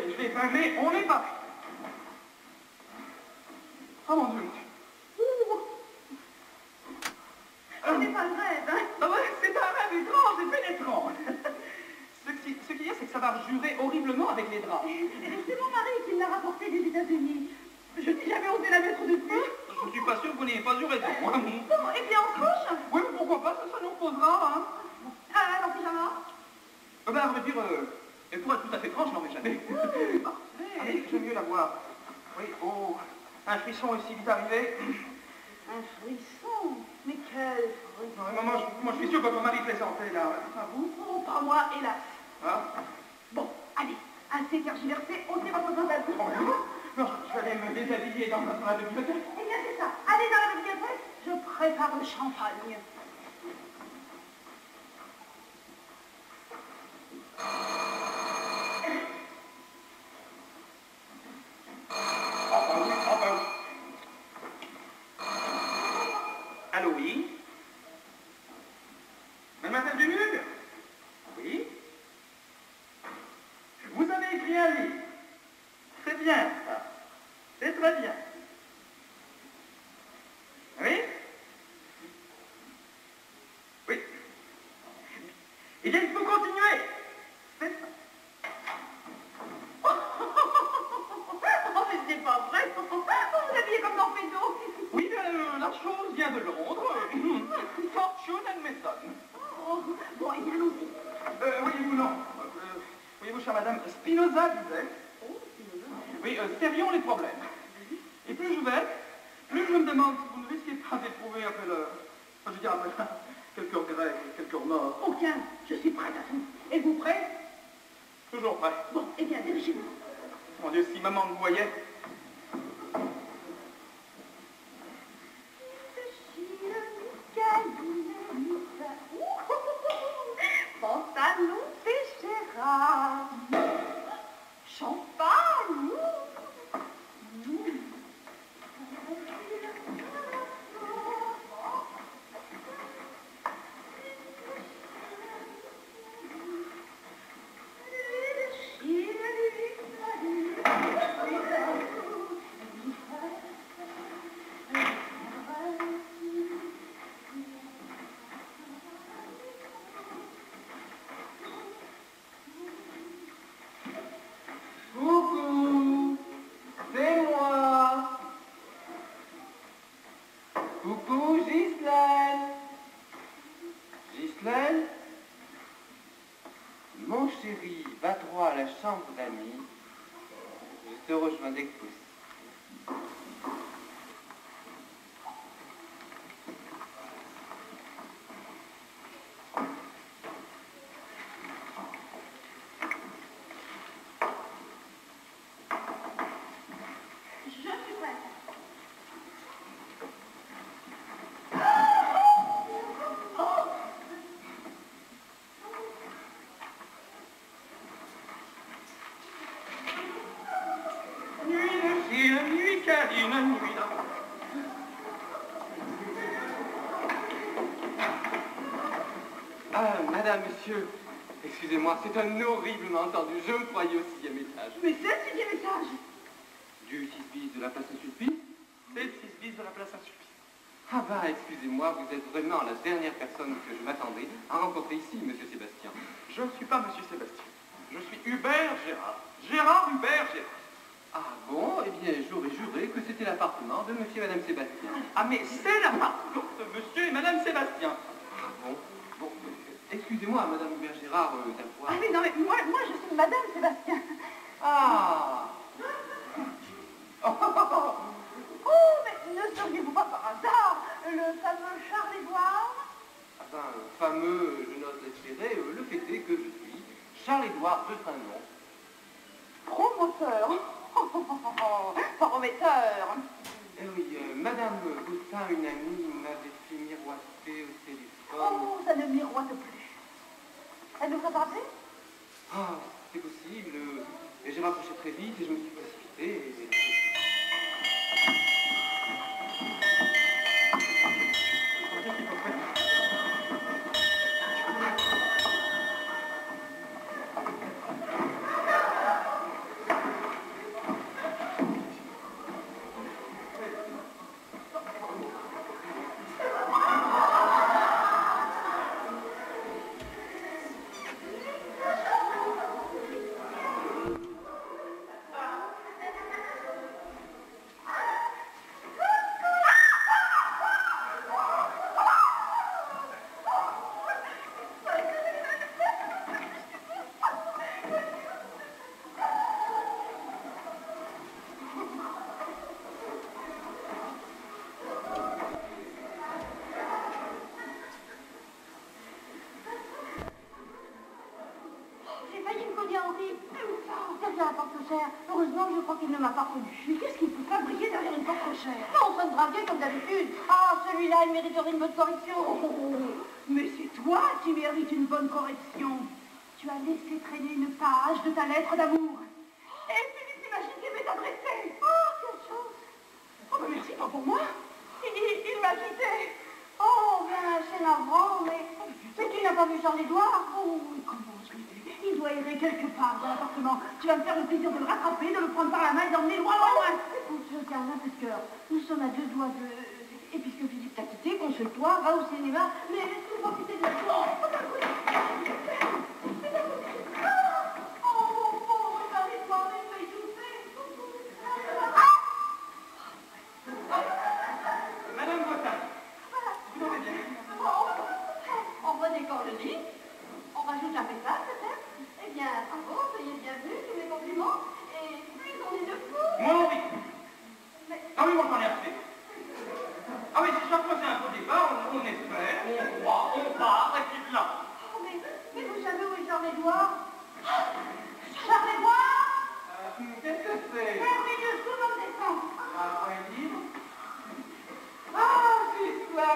je vais épingler, on est parti. Oh mon Dieu. Ce n'est pas le rêve, hein? Ah ouais, c'est un rêve étrange et pénétrant. Ce qu'il y a, c'est que ça va jurer horriblement avec les draps. C'est mon mari qui l'a rapporté des États-Unis. Je n'ai jamais osé la mettre depuis. Je ne suis pas sûr que vous n'ayez pas eu raison. Bon, et bien on se couche? Oui, mais pourquoi pas, ça nous reposera, hein. Ah, en pyjama? Ben, à vrai dire, et pour être tout à fait franche, je n'en mets jamais. Allez, j'aime mieux la voir. Oui, oh, un frisson est si vite arrivé. Un frisson? Mais quel frisson? Moi, je suis sûr que votre mari plaisantait, là. Pas vous? Oh, pas moi, hélas. Ah. Bon, allez, assez tergiversé, ôtez votre pantalon. Non, je vais aller me déshabiller dans la bibliothèque. Eh bien, c'est ça. Allez dans la bibliothèque, je prépare le champagne. Allô, oui? Mademoiselle Dunuc? Oui? Vous avez écrit un livre. C'est bien, ça. C'est très bien. Oui? Oui. Eh bien, il faut continuer. C'est ça. Oh, mais c'est pas vrai. Vous vous habillez comme dans Fédo. Oui, bien, la chose vient de Londres. Fortune and Mason. Oh, bon, eh bien, allons-y. Voyez-vous, non. Voyez-vous, chère madame, Spinoza disait... Oh, Spinoza. Oui, sérions les problèmes. Et plus je vais, plus je me demande si vous ne risquez pas d'éprouver après le... Enfin, je veux dire, après quelques regrets, quelques remords. Aucun. Je suis prête à tout. Et vous prêt? Toujours prêt. Bon, eh bien, dirigez-vous. Mon Dieu, si maman me voyait... Pantalon Péchera. Champagne. Coucou, c'est moi. Coucou, Ghislaine. Ghislaine? Mon chéri, va droit à la chambre d'amis. Je te rejoins dès que possible. Je suis prête. Nuit de ciel, nuit câline, nuit d'amour. Ah, madame, monsieur, excusez-moi, c'est un horrible malentendu. Je me croyais au 6e étage. Mais c'est le 6e étage. Du 6 bis de la place Saint-Sulpice? C'est le 6 bis de la place Saint-Sulpice. Ah bah, excusez-moi, vous êtes vraiment la dernière personne que je m'attendais à rencontrer ici, monsieur Sébastien. Je ne suis pas monsieur Sébastien. Je suis Hubert Gérard. Gérard Hubert Gérard. Ah bon? Eh bien, j'aurais juré que c'était l'appartement de monsieur et madame Sébastien. Ah mais c'est l'appartement de monsieur et madame Sébastien. Ah bon? Bon, excusez-moi, madame Hubert Gérard, d'avoir... Ah oui, non, mais moi, je suis madame Sébastien. Ah! Oh, mais ne seriez-vous pas par hasard le fameux Charles-Édouard? Enfin, fameux, je n'ose l'espérer, le fait est que je suis Charles-Édouard de Saint-Nom. Promoteur. Prometteur. Eh oui, madame Boussin, une amie, m'avait fait miroiter au téléphone. Oh, ça ne miroite plus. Elle nous a parlé? Ah, c'est possible. Et j'ai rapproché très vite et je me suis précipité. rien. Heureusement, je crois qu'il ne m'a pas reconnu. Mais qu'est-ce qu'il peut fabriquer derrière une porte cochère? Non, on sonne draguer comme d'habitude. Ah, celui-là, il mériterait une bonne correction. Mais c'est toi qui mérites une bonne correction. Tu as laissé traîner une page de ta lettre d'amour. Et Philippe s'imagine qu'il va t'adresser. Oh, quelle chose. Oh, ben merci, pas pour moi. Il m'a quitté. Oh, ben, c'est navrant, mais tu n'as pas vu Charles-Édouard? Oh, comment je l'ai vu? Il doit errer quelque part dans l'appartement. Tu vas me faire le plaisir de le rattraper, de le prendre par la main et d'emmener loin, loin, loin. Écoute, je tiens un peu de cœur. Nous sommes à 2 doigts de... Et puisque Philippe t'a quitté, console-toi, va au cinéma, mais laisse-nous profiter de la chance. Oh, mon pauvre Charles-Édouard, il m'a étouffé. Madame Gotthard, vous m'en bien. On redécore le lit, on rajoute un pétard peut-être. Eh bien, bravo, soyez bienvenus, tous mes compliments. Et plus on est de fous. Moi, oui. Mais... Ah oui, moi, j'en ai assez. Ah oui, si chaque fois c'est un faux départ, on espère, on croit, on part, et puis là. Oh, mais vous savez où est Charles-Édouard? Charles-Édouard! Qu'est-ce que c'est? Merveilleux, tout le monde descend. Un livre? Ah, super!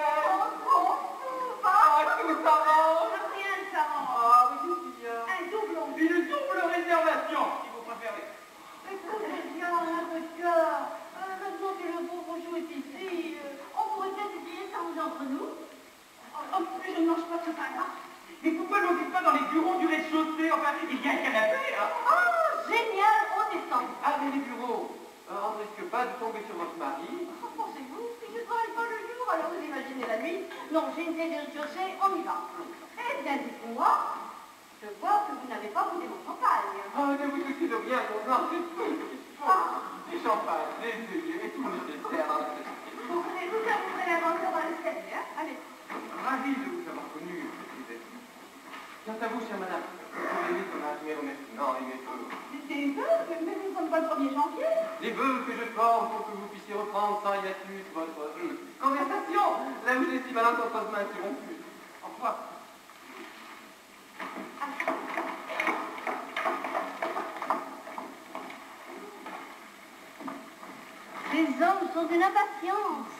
Ah, tout s'arrange! Rien ne s'arrange. Ah, oui, qu'est-ce qu'il y a? Un doublon. Une double réservation, si vous préférez. Écoutez bien, un peu de cœur. Maintenant que le pauvre chou est ici, on pourrait peut-être essayer de s'arranger entre nous. Oh, mais je ne mange pas ce pain-là. Mais pourquoi ne l'occupe pas dans les bureaux du rez-de-chaussée? Enfin, il y a un canapé, hein? Oh, génial, on descend. Ah, mais les bureaux, on ne risque pas de tomber sur votre mari. Pensez-vous, si je ne travaille pas le jour, alors vous imaginez la nuit. Non, j'ai une clé de rez-de-chaussée, on y va. Eh bien, dites-moi, je vois que vous n'avez pas goûté mon champagne. Ah, ne vous souciez de rien, non, non, c'est tout. Du champagne, des œufs et tout le nécessaire. Vous voulez vous avouerez l'aventure dans l'escalier, hein? Allez. Ravi de vous avoir connu, Elisabeth. Quant à vous, chère madame, vous pouvez vite hommage mes remerciements et mes vœux. Des vœux, mais nous ne sommes pas le 1er janvier. Les vœux que je forme pour que vous puissiez reprendre sans hiatus votre conversation. Là où j'ai si malencontreusement interrompu. Au revoir. Les hommes sont d'une impatience.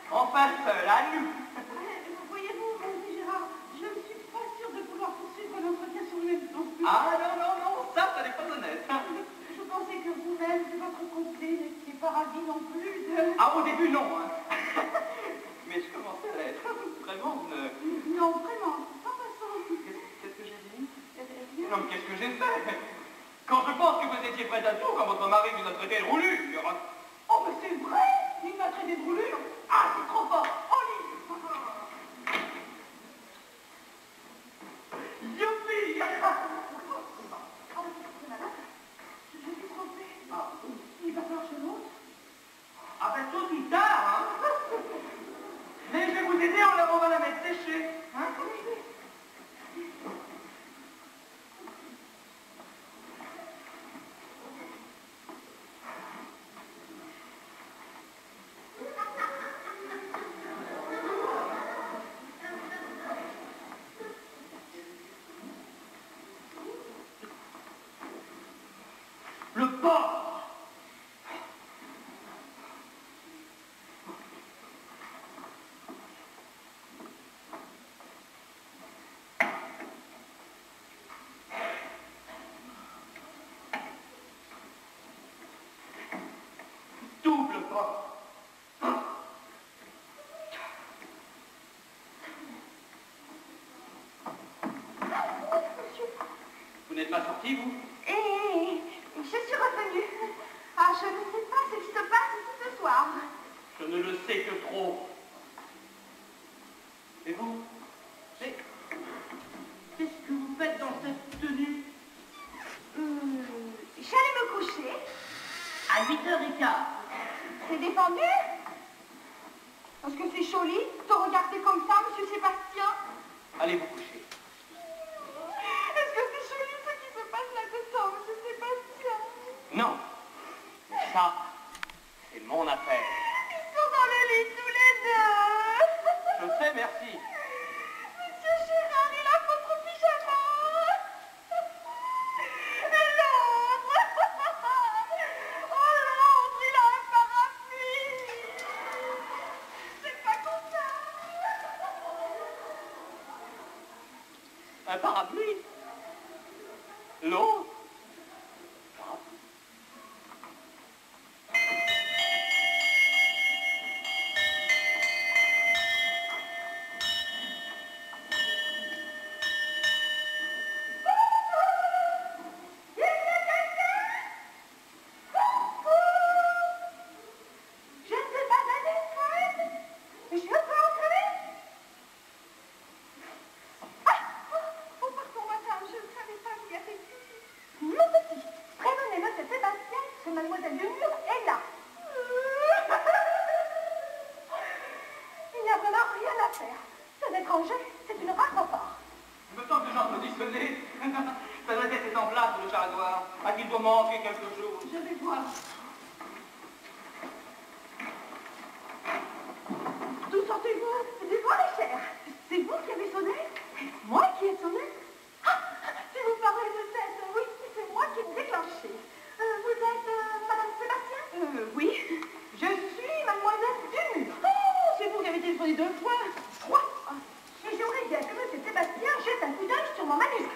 Enfin seul, à nous. Voyez-vous, mon petit Gérard, je ne suis pas sûre de pouvoir poursuivre l'entretien sur le même plan. Ah non, non, non, ça n'est pas honnête. Je pensais que vous-même, de votre côté, n'étiez pas ravi non plus de... Ah, au début, non. Hein. Mais je commençais à l'être. Vraiment, Non, vraiment, sans façon. Qu'est-ce que j'ai dit? Non, mais qu'est-ce que j'ai fait? Quand je pense que vous étiez prêt à tout, quand votre mari vous a traité de roulure. Oh, mais c'est vrai, il m'a traité de brûlure. Ah, c'est trop fort. Oh, Youpi! Oh, je suis trompée. Ah, il va falloir que je monte. Ah ben tôt ou tard, hein? Mais je vais vous aider, on va la mettre séchée. Hein? Le porc! Double porc! Vous n'êtes pas sorti, vous? Je suis revenue. Ah, je ne sais pas ce qui se passe ici ce soir. Je ne le sais que trop. Et vous? Mais qu'est-ce que vous faites dans cette tenue? J'allais me coucher. À 8h15. C'est défendu? Est-ce que c'est joli de regarder comme ça, monsieur Sébastien? Allez vous coucher. Est-ce que c'est joli ce qui se passe là-dedans, monsieur Sébastien? Non. Ça, c'est mon affaire. Ils sont dans le lit tous les deux. Je sais, merci. Monsieur Gérard, il a votre pyjama. Et Un parapluie. L'eau. C'est une rare part. Il me semble que j'en peux dissonner. Sa tête est en place, le charadoir. À qu'il doit manquer quelque chose. Je vais voir. D'où sortez-vous? Du bois les chers. C'est vous qui avez sonné? Moi qui ai sonné? Ah, si vous parlez de cette... Oui, c'est moi qui ai déclenché. Vous êtes Madame Sébastien? Oui. Je suis Mademoiselle Dumur. Oh, c'est vous qui avez téléphoné 2 fois. 3. J'aimerais bien que M. Sébastien jette un coup d'œil sur mon manuscrit.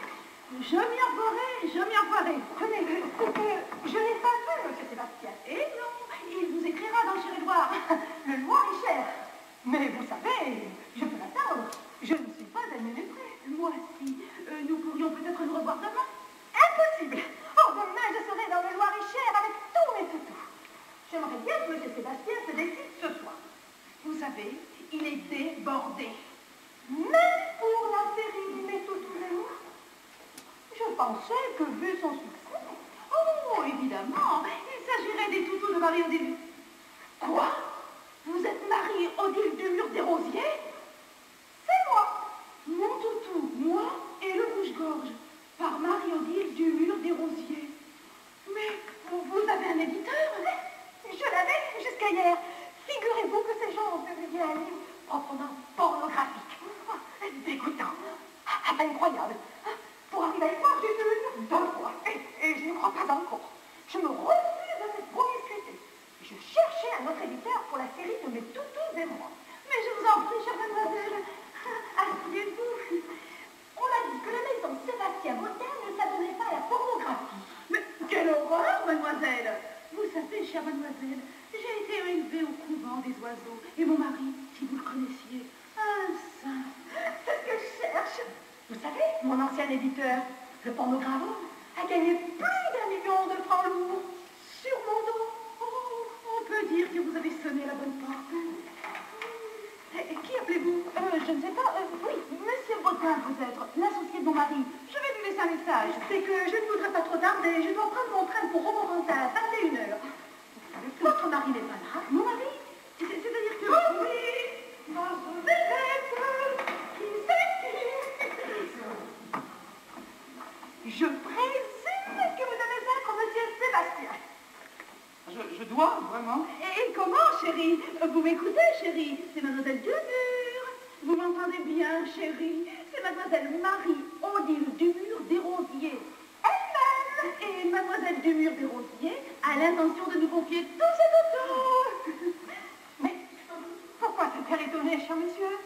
Je m'y envoierai. Prenez, c'est que je n'ai pas vu M. Sébastien. Et non, il vous écrira dans le Chérédoire. Le Loir est cher. Mais vous savez, je peux l'attendre. Je ne suis pas à une minute près. Moi si. Nous pourrions peut-être nous revoir demain. Impossible. Oh, demain, je serai dans le Loir et cher avec tous mes toutous. J'aimerais bien que M. Sébastien se décide ce soir. Vous savez, il est débordé. Même pour la série Mes toutous et moi. Je pensais que, vu son succès... Oh, évidemment, il s'agirait des toutous de Marie-Odile. Quoi? Vous êtes Marie-Odile Dumur des Rosiers? C'est moi. Mon toutou, moi et le rouge-gorge, par Marie-Odile Dumur des Rosiers. Mais vous avez un éditeur? Je l'avais jusqu'à hier. Figurez-vous que ces gens ont publié un livre proprement pornographique. Dégoûtant. Incroyable. Pour arriver à y croire, j'ai dû 2 fois. Et je n'y crois pas encore. Je me refuse à cette promiscuité. Je cherchais un autre éditeur pour la série de Mes toutous et moi. Mais je vous en prie, chère mademoiselle, asseyez-vous. On a dit que la maison Sébastien Bautin ne s'adonnait pas à la pornographie. Mais quelle horreur, mademoiselle! Vous savez, chère mademoiselle, j'ai été élevée au couvent des oiseaux. Et mon mari, si vous le connaissiez, un saint. C'est ce que je cherche. Vous savez, mon ancien éditeur, le pornograveur, a gagné plus d'1 million de francs lourds sur mon dos. Oh, on peut dire que vous avez sonné à la bonne porte. Qui appelez-vous? Je ne sais pas. Oui, Monsieur Bautin, peut-être, l'associé de mon mari. Je vais lui laisser un message. C'est que je ne voudrais pas trop tarder. Je dois prendre mon train pour Romorantin à 21h. Votre mari n'est pas là? Mon mari? C'est-à-dire que... Oh oui, dans une lettre qui s'écrit. Je présume que vous devez être Monsieur Sébastien. Je dois, vraiment? Et comment, chérie? Vous m'écoutez, chérie? C'est Mademoiselle Dumur. Vous m'entendez bien, chérie? C'est Mademoiselle Marie-Odile Dumur des Rosiers elle-même. Et Mademoiselle Dumur des Rosiers a l'intention de nous confier tous ses toutous. Mais pourquoi cet air étonné, cher monsieur?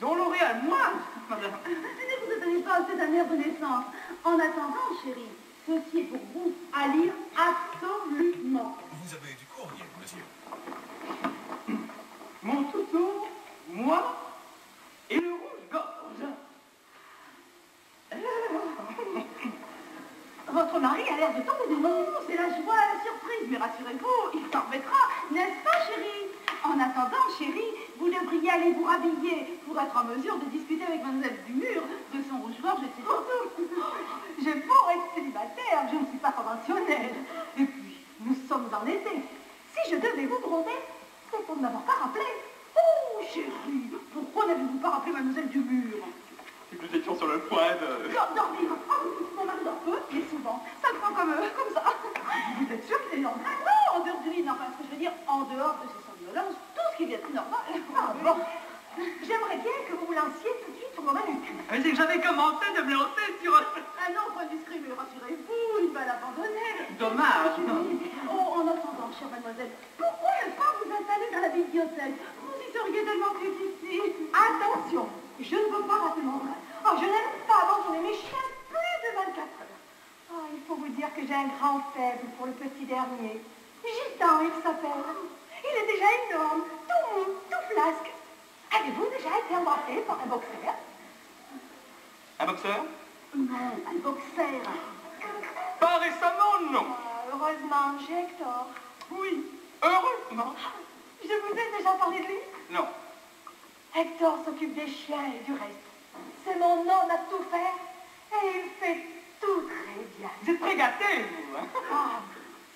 Don L'Oréal, moi, madame. Ne vous étonnez pas, c'est un air de naissance. En attendant, chérie, ceci est pour vous à lire absolument. Vous avez du courrier, monsieur. Mon toutou, moi et le rouge-gorge. Votre mari a l'air de tomber des mots. C'est la joie, la surprise. Mais rassurez-vous, il s'en remettra, n'est-ce pas, chérie? En attendant, chérie, vous devriez aller vous rhabiller pour être en mesure de discuter avec Mademoiselle Dumur de son rouge-gorge et de ses toutous. J'ai beau être célibataire, je ne suis pas conventionnelle. Et puis, nous sommes en été. Si je devais vous gronder, c'est pour ne m'avoir pas rappelé. Oh, chérie, pourquoi n'avez-vous pas rappelé Mademoiselle Dumur? Nous étions sur le point de... Dormir. Mon mari dort peu, mais souvent. Ça prend comme ça. Vous êtes sûr qu'il est normal? Non, en dehors du lit, non, parce que je veux dire, en dehors de ses somnolences, tout ce qui vient de normal. Ah bon. J'aimerais bien que vous vous lanciez tout de suite sur mon manuscrit. Mais c'est que j'avais commencé de me lancer sur... Un autre manuscrit, mais rassurez-vous, il va l'abandonner. Dommage. Oh, en attendant, chère mademoiselle, pourquoi ne pas vous installer dans la bibliothèque? Vous y seriez tellement plus ici. Attention, je ne veux pas rater mon train. Oh, je n'aime pas abandonner mes chiens plus de 24 heures. Oh, il faut vous dire que j'ai un grand faible pour le petit dernier. Gitan, il s'appelle. Il est déjà énorme, tout mou, tout flasque. Avez-vous déjà été embrassé par un boxeur? Un boxeur? Non, un boxeur. Pas récemment, non. Heureusement, j'ai Hector. Oui, heureusement. Je vous ai déjà parlé de lui? Non. Hector s'occupe des chiens et du reste. C'est mon homme à tout faire et il fait tout très bien. Vous êtes très gâtés, vous. Hein? Ah,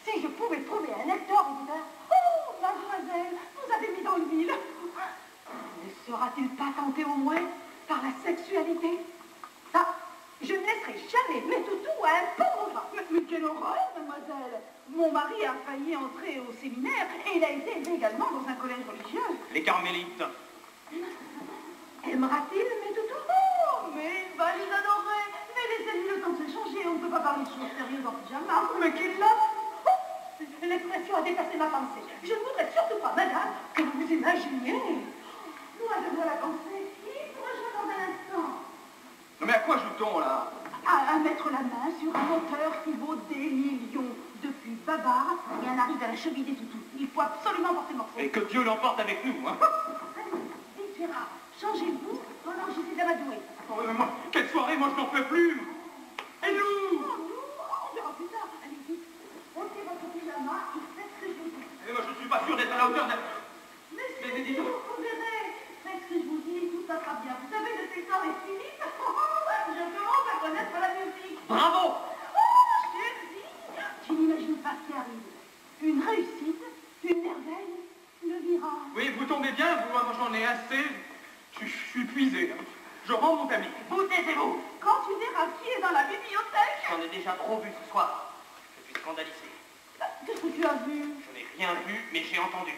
si je pouvais trouver un Hector au bout. Oh, mademoiselle, vous avez mis dans le mille. Ne sera-t-il pas tenté au moins par la sexualité? Ça, je ne laisserai jamais mes toutous à un pauvre. Mais quelle horreur, mademoiselle! Mon mari a failli entrer au séminaire et il a été élevé également dans un collège religieux. Les carmélites. Aimera-t-il mes toutous? Oh, mais il va les adorer. Mais laissez-lui le temps de se changer. On ne peut pas parler de choses sérieuses en pyjama. Mais qu'il l'a? Oh, l'expression a dépassé ma pensée. Je ne voudrais surtout pas, madame, que vous vous imaginiez. Moi, je dois la penser. Il me rejoint dans un instant. Non mais à quoi joue-t-on, là? À mettre la main sur un moteur qui vaut des millions. Depuis Babar, rien n'arrive à la cheville des toutous. Il faut absolument porter le morceau. Et que Dieu l'emporte avec nous, hein? Allez, dites Gérard, changez-vous pendant que j'essaie d'amadouer. Oh, mais moi, quelle soirée, moi je n'en peux plus. Et nous? Oh, nous, on verra plus tard. Allez, vite, ôtez votre pyjama et faites ce que je vous dis. Mais moi je suis pas sûr d'être à la hauteur de... Mais c'est vous, vous verrez. Faites ce que je vous dis, tout passera bien. Vous savez, depuis le temps est fini. Je commence à connaître la musique. Bravo! Oh, chérie, tu n'imagines pas ce qui arrive. Une réussite, une merveille, le virage. Oui, vous tombez bien, vous, moi j'en ai assez. Je suis épuisé. Je rends mon tamis. Vous taisez-vous. Quand tu verras qui est dans la bibliothèque. J'en ai déjà trop vu ce soir. Je suis scandalisé. Qu'est-ce que tu as vu? Je n'ai rien vu, mais j'ai entendu.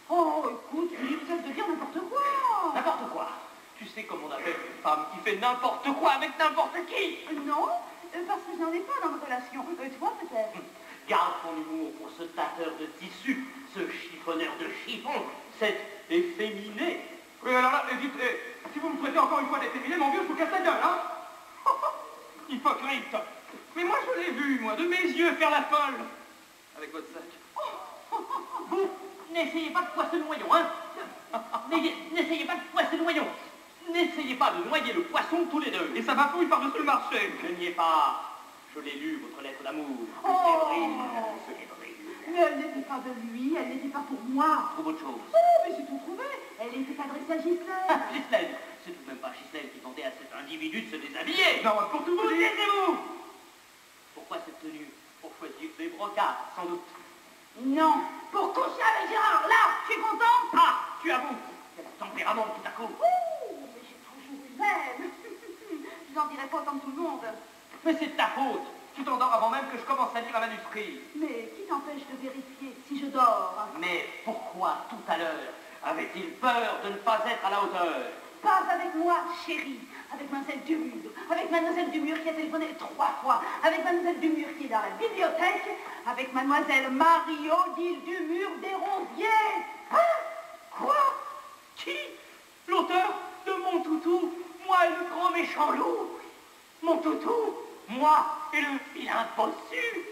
Oh, écoute, Philippe, cesse de dire n'importe quoi. N'importe quoi. Tu sais comment on appelle une femme qui fait n'importe quoi avec n'importe qui? Non, parce que je n'en ai pas dans ma relation. Toi, peut-être. Garde ton humour pour ce tâteur de tissu, ce chiffonneur de chiffon, cet efféminé. Oui, alors là, dites, si vous me traitez encore une fois d'efféminé, mon vieux, je vous casse la gueule, hein? Hypocrite. Mais moi, je l'ai vu, moi, de mes yeux, faire la folle. Avec votre sac. Vous, n'essayez pas de poisser le noyau, hein? N'essayez pas de poisser le noyau. N'essayez pas de noyer le poisson tous les deux. Et ça bafouille par-dessus le marché. Ne niez pas. Je l'ai lu, votre lettre d'amour. Oh. C'est vrai. Mais elle n'était pas de lui, elle n'était pas pour moi. Trouve autre chose. Oh, mais j'ai tout trouvé. Elle était adressée à Ghislaine. Ghislaine, c'est tout de même pas Ghislaine qui demandait à cet individu de se déshabiller. Non, pour tout vous dire. Taisez-vous. Pourquoi cette tenue? Pour choisir des brocades, sans doute. Non, pour coucher avec Gérard. Là, tu es content? Ah, tu avoues. Quel tempérament tout à coup. Ouh, mais j'ai toujours eu même. Je n'en dirai pas comme tout le monde. Mais c'est de ta faute. Tu t'endors avant même que je commence à lire un manuscrit. Mais qui t'empêche de vérifier si je dors? Mais pourquoi tout à l'heure avait-il peur de ne pas être à la hauteur? Pas avec moi, chérie. Avec Mademoiselle Dumur. Avec Mademoiselle Dumur qui a téléphoné 3 fois. Avec Mademoiselle Dumur qui est dans la bibliothèque. Avec Mademoiselle Marie-Odile Dumur des Ronziers. Hein? Quoi? Qui? L'auteur de Mon Toutou? Moi et le grand méchant loup? Mon Toutou? Moi et le vilain bossu?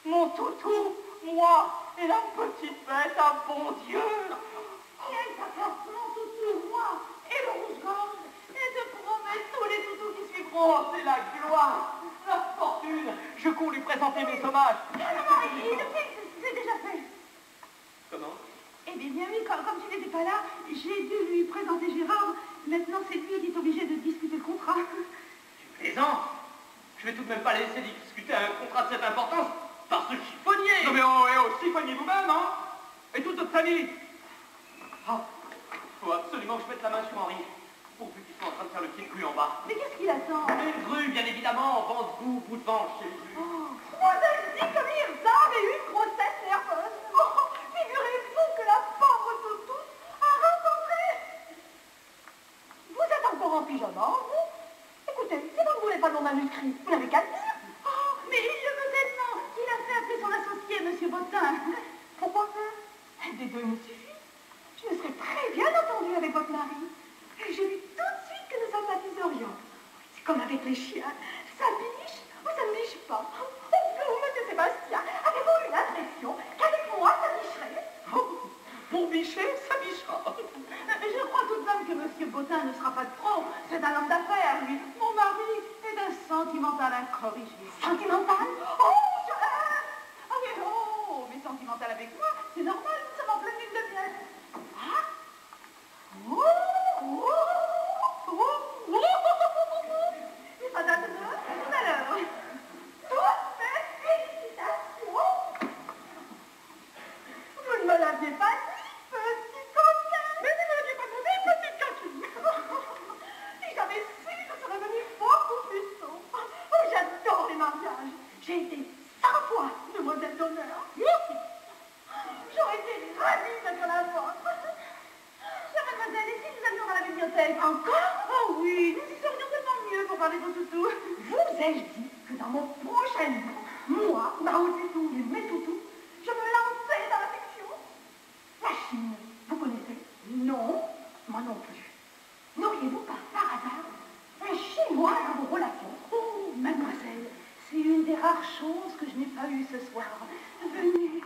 Mon Toutou? Moi et la petite bête à bon Dieu? Et elle t'apporte mon toutou, moi, et le rouge-gorge, et te promet tous les toutous qui suivront. Oh, c'est la gloire, la fortune. Je cours lui présenter mes hommages. Marie, c'est déjà fait. Comment? Eh bien oui, comme tu n'étais pas là, j'ai dû lui présenter Gérard. Maintenant, c'est lui qui est obligé de discuter le contrat. Tu plaisantes? Je vais tout de même pas laisser discuter un contrat de cette importance par ce chiffonnier. Non mais oh, siphonnez vous-même, hein? Et toute votre famille. Ah, faut absolument que je mette la main sur Henri, pourvu qu'il soit en train de faire le pied de grue en bas. Mais qu'est-ce qu'il attend? Une grue, bien évidemment, vent de boue, bout de vent, chez les grues. Oh, vous avez dit comme Irza avait eu une grossesse nerveuse. Oh, figurez-vous que la pauvre toutou a rencontré. Vous êtes encore en pyjama, vous? Écoutez, si vous ne voulez pas de mon manuscrit, vous n'avez qu'à le dire. Oh, mais je veux maintenant qu'il a fait appeler son associé, M. Bottin. Pourquoi faire? Des deux me suffit. Je me serais très bien entendue avec votre mari. Et j'ai vu tout de suite que nous sympathiserions. C'est comme avec les chiens. Ça biche ou ça ne biche pas? Oh, vous, monsieur Sébastien, avez-vous eu l'impression qu'avec moi, ça bicherait? Oh, pour bicher, ça bichera. Je crois tout de même que monsieur Bottin ne sera pas de trop. C'est un homme d'affaires, lui. Mon mari est un sentimental incorrigible. Sentimental? Oh, ah oui, oh, mais sentimental avec moi, c'est normal, nous sommes en pleine lune de miel. Ah? Oh, oh, oh, oh, oh. Et madame de tout à l'heure. Toutes mes félicitations. Vous ne me l'aviez pas dit, petit coquin. Mais vous ne l'aviez pas demandé, petite coquine. Si j'avais su, je serais venue beaucoup plus tôt. Oh, j'adore les mariages. J'ai été 100 fois demoiselle d'honneur. J'aurais été ravie d'être la vôtre. Chère mademoiselle, et si nous allions dans la bibliothèque? Encore? Oh oui, nous y serions tellement mieux pour parler de toutou. Vous ai-je dit que dans mon prochain livre, moi, Mao Tse-tung et mes toutous, je me lançais dans la fiction? La Chine, vous connaissez? Non, moi non plus. N'auriez-vous pas, par hasard, un Chinois dans vos relations? Oh, mademoiselle, c'est une des rares choses que je n'ai pas eues ce soir. Venez.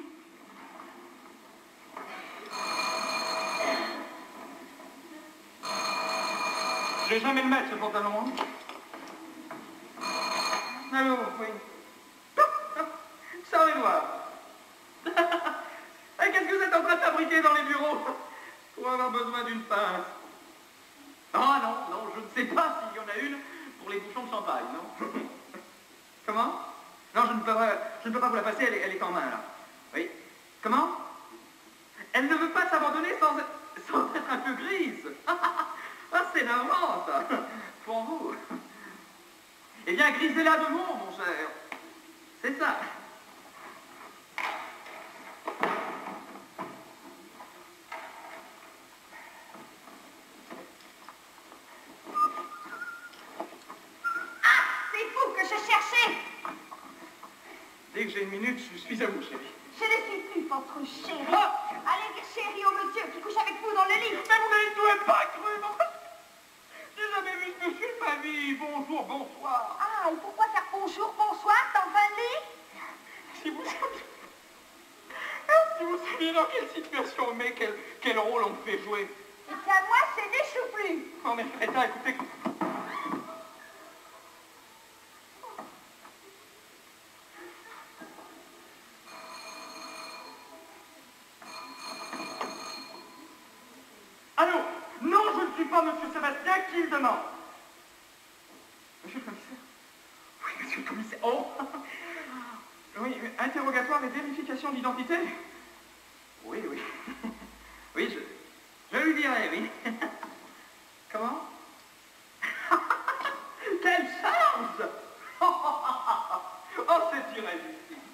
Je vais jamais le mettre, ce pantalon. Allô, oui. Ça va voir. Qu'est-ce que vous êtes en train de fabriquer dans les bureaux pour avoir besoin d'une pince? Ah non, non, je ne sais pas s'il y en a une pour les bouchons de champagne, non? Comment? Non, je ne peux pas vous la passer, elle est en main, là. Oui. Comment? Elle ne veut pas s'abandonner sans être un peu grise. Ah, c'est navrant, ça. Pour vous. Eh bien, grisez-la de mon cher. C'est ça. Dès que j'ai une minute, je suis à vous, chérie. Je ne suis plus votre chérie. Ah! Allez dire chérie au monsieur qui couche avec vous dans le lit. Mais vous n'avez tout pas cru, non? J'ai jamais vu ce monsieur de ma vie. Bonjour, bonsoir. Ah, et pourquoi faire bonjour, bonsoir dans un lit? Si vous saviez dans quelle situation on met, quel rôle on me fait jouer. Et qu'à moi, c'est des choux-flus. Oh, mais Greta, écoutez... Allô? Non, je ne suis pas monsieur Sébastien, qui le demande? Monsieur le commissaire? Oui, monsieur le commissaire. Oh! Oui, interrogatoire et vérification d'identité? Oui, oui. Oui, je lui dirai, oui. Comment? Quelle charge! Oh, c'est irrésistible.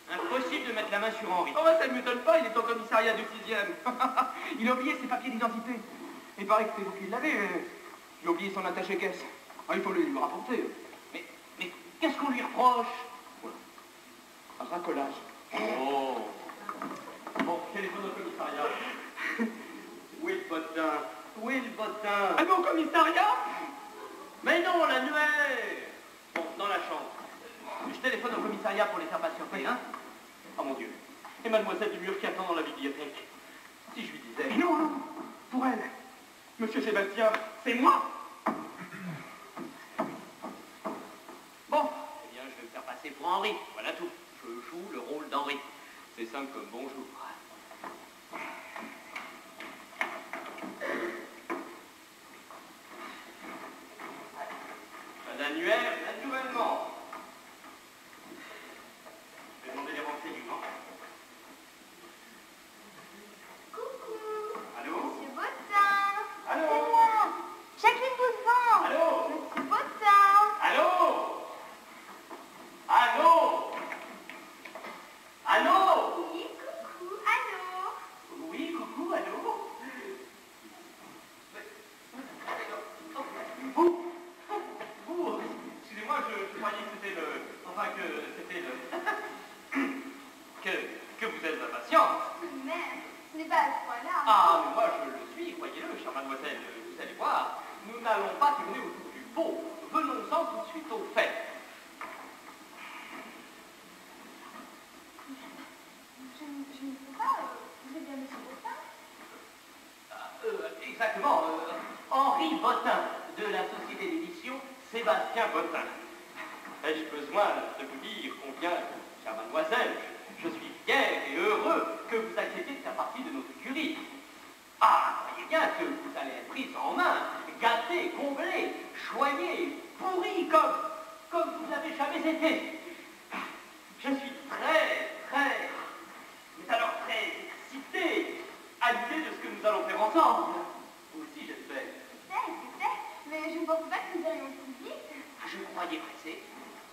Impossible de mettre la main sur Henri. Oh, ça ne m'étonne pas, il est au commissariat du 6e. Il a oublié ses papiers d'identité. Il paraît que c'est vous qui l'avez. Il a oublié son attaché-caisse. Ah, il faut lui rapporter. Mais qu'est-ce qu'on lui reproche? Un racolage. Oh. Bon, téléphone au commissariat. Où est le bottin? Où est le bottin? Ah, mais au commissariat? Mais non, l'annuaire. Bon, dans la chambre. Je téléphone au commissariat pour les faire patienter, hein? Oh mon Dieu. Et mademoiselle Dumur qui attend dans la bibliothèque. Si je lui disais... Mais non, non, pour elle. Monsieur Sébastien, c'est moi. Bon. Eh bien, je vais me faire passer pour Henri. Voilà tout. Je joue le rôle d'Henri. C'est simple comme bonjour. Pas d'annuaire, naturellement. Je vais demander les renseignements. Coucou. Allô? Monsieur Bottin. Allô? C'est moi. Jacqueline Bouzvan. Allô? Monsieur Bottin. Allô? Allô? Allô? Oui, coucou. Allô? Oui, coucou, allô? Vous, excusez-moi, je croyais exactement, Henri Bottin, de la société d'édition Sébastien Bottin. Ai-je besoin de vous dire combien, chère mademoiselle, je suis fier et heureux que vous acceptiez de faire partie de notre jury. Ah, croyez bien que vous allez être prise en main, gâtée, comblée, choyée, pourrie, comme vous n'avez jamais été. Je suis mais alors très excité à l'idée de ce que nous allons faire ensemble. Vous aussi, j'espère. Je sais, mais je ne pensais pas que nous allions plus vite. Je croyais pressé.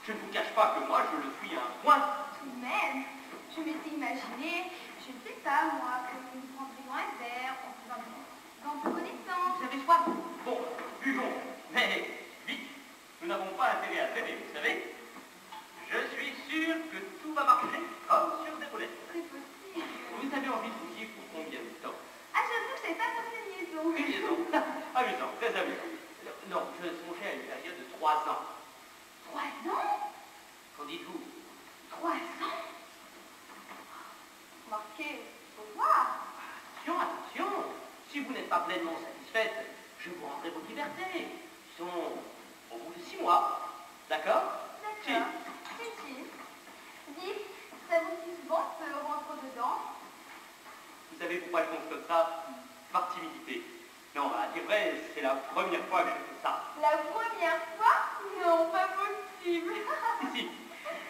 Je ne vous cache pas que moi, je le suis à un point. Tout de même, je m'étais imaginé, je ne sais pas moi, que nous prendrions un verre, on se dans plus connaissance. Vous avez soif? Bon, buvons. Mais vite, nous n'avons pas intérêt à traîner, vous savez. Je suis sûr que tout va marcher comme sur des roulettes. Très possible. Vous avez envie de vous dire pour combien de temps? Ah, j'avoue que je n'avais pas pensé à une liaison. Une liaison. Amusant, très amusant. Non, je songeais à une période de 3 ans. 3 ans? Qu'en dites-vous? 3 ans? Remarquez, faut voir. Attention, attention. Si vous n'êtes pas pleinement satisfaite, je vous rendrai vos libertés. Ils sont au bout de 6 mois. D'accord? D'accord. Si. Dites, ça vous dit souvent que je rentre dedans? Vous savez pourquoi je pense comme ça? Par timidité. Non, à dire vrai, c'est la première fois que je fais ça. La première fois? Non, pas possible. Si,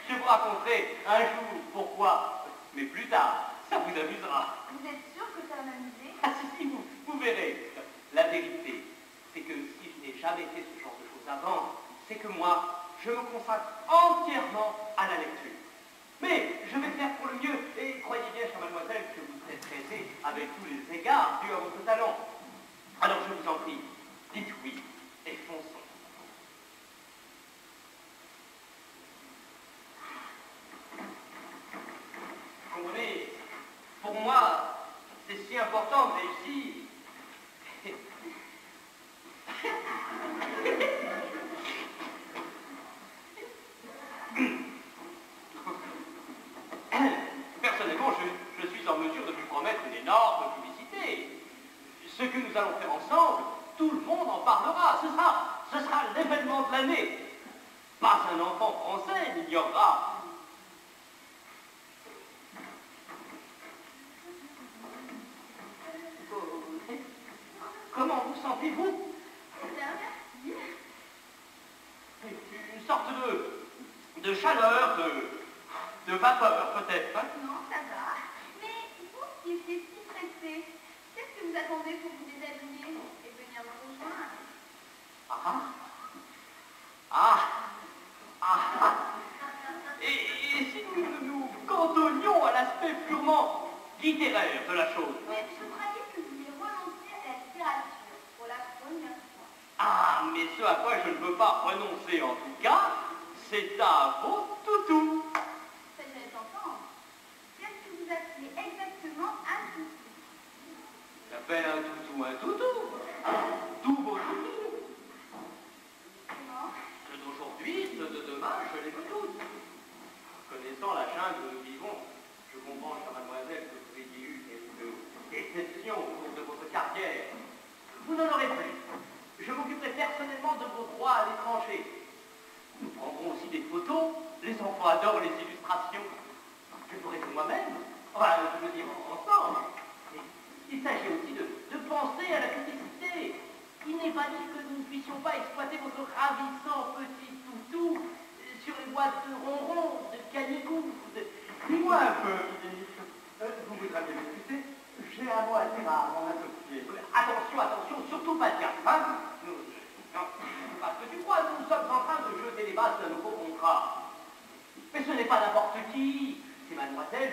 je vous raconterai un jour pourquoi, mais plus tard, ça vous amusera. Vous êtes sûr que ça va m'amuser? Ah si, vous verrez. La vérité, c'est que si je n'ai jamais fait ce genre de choses avant, c'est que moi, je me consacre entièrement à la lecture. Mais je vais faire pour le mieux, et croyez bien, chère mademoiselle, que vous serez traitée avec tous les égards dus à votre talent. Alors je vous en prie, dites oui et fonçons. Comprenez, pour moi, c'est si important de réussir. Personnellement, je suis en mesure de vous promettre une énorme publicité. Ce que nous allons faire ensemble, tout le monde en parlera. Ce sera l'événement de l'année. Pas un enfant français n'ignorera. Comment vous sentez-vous? Bien, merci. Une sorte de chaleur, de vapeur peut-être. Hein? Non, ça va. Mais vous qui étiez si pressé, qu'est-ce que vous attendez pour vous déshabiller et venir me rejoindre? Et si nous nous cantonnions à l'aspect purement littéraire de la chose? Mais je croyais que vous vouliez renoncer à la littérature pour la première fois. Ah, mais ce à quoi je ne veux pas renoncer en tout cas, c'est à vos toutous. Ça, je vais t'entendre. Qu'est-ce que vous appelez exactement un toutou? J'appelle un toutou. Tous vos toutous. Comment? Ceux d'aujourd'hui, ceux de demain, je les veux tous. Connaissant la jungle où nous vivons, je comprends, chère mademoiselle, que vous ayez eu quelques déceptions au cours de votre carrière. Vous n'en aurez plus. Je m'occuperai personnellement de vos droits à l'étranger. Nous prendrons aussi des photos. Les enfants adorent les illustrations. Je ferai tout moi-même. Enfin, je veux dire, ensemble. Mais il s'agit aussi de penser à la publicité. Il n'est pas dit que nous ne puissions pas exploiter votre ravissant petit toutou sur les boîtes de ronron, de canicou, Dis-moi un peu, Philippe. Vous voudrez bien m'excuser. J'ai un mot à dire à mon associé. Attention, surtout pas de gaffe, hein. Non, parce que tu crois, nous sommes en train de jeter les bases d'un nouveau contrat. Mais ce n'est pas n'importe qui, c'est mademoiselle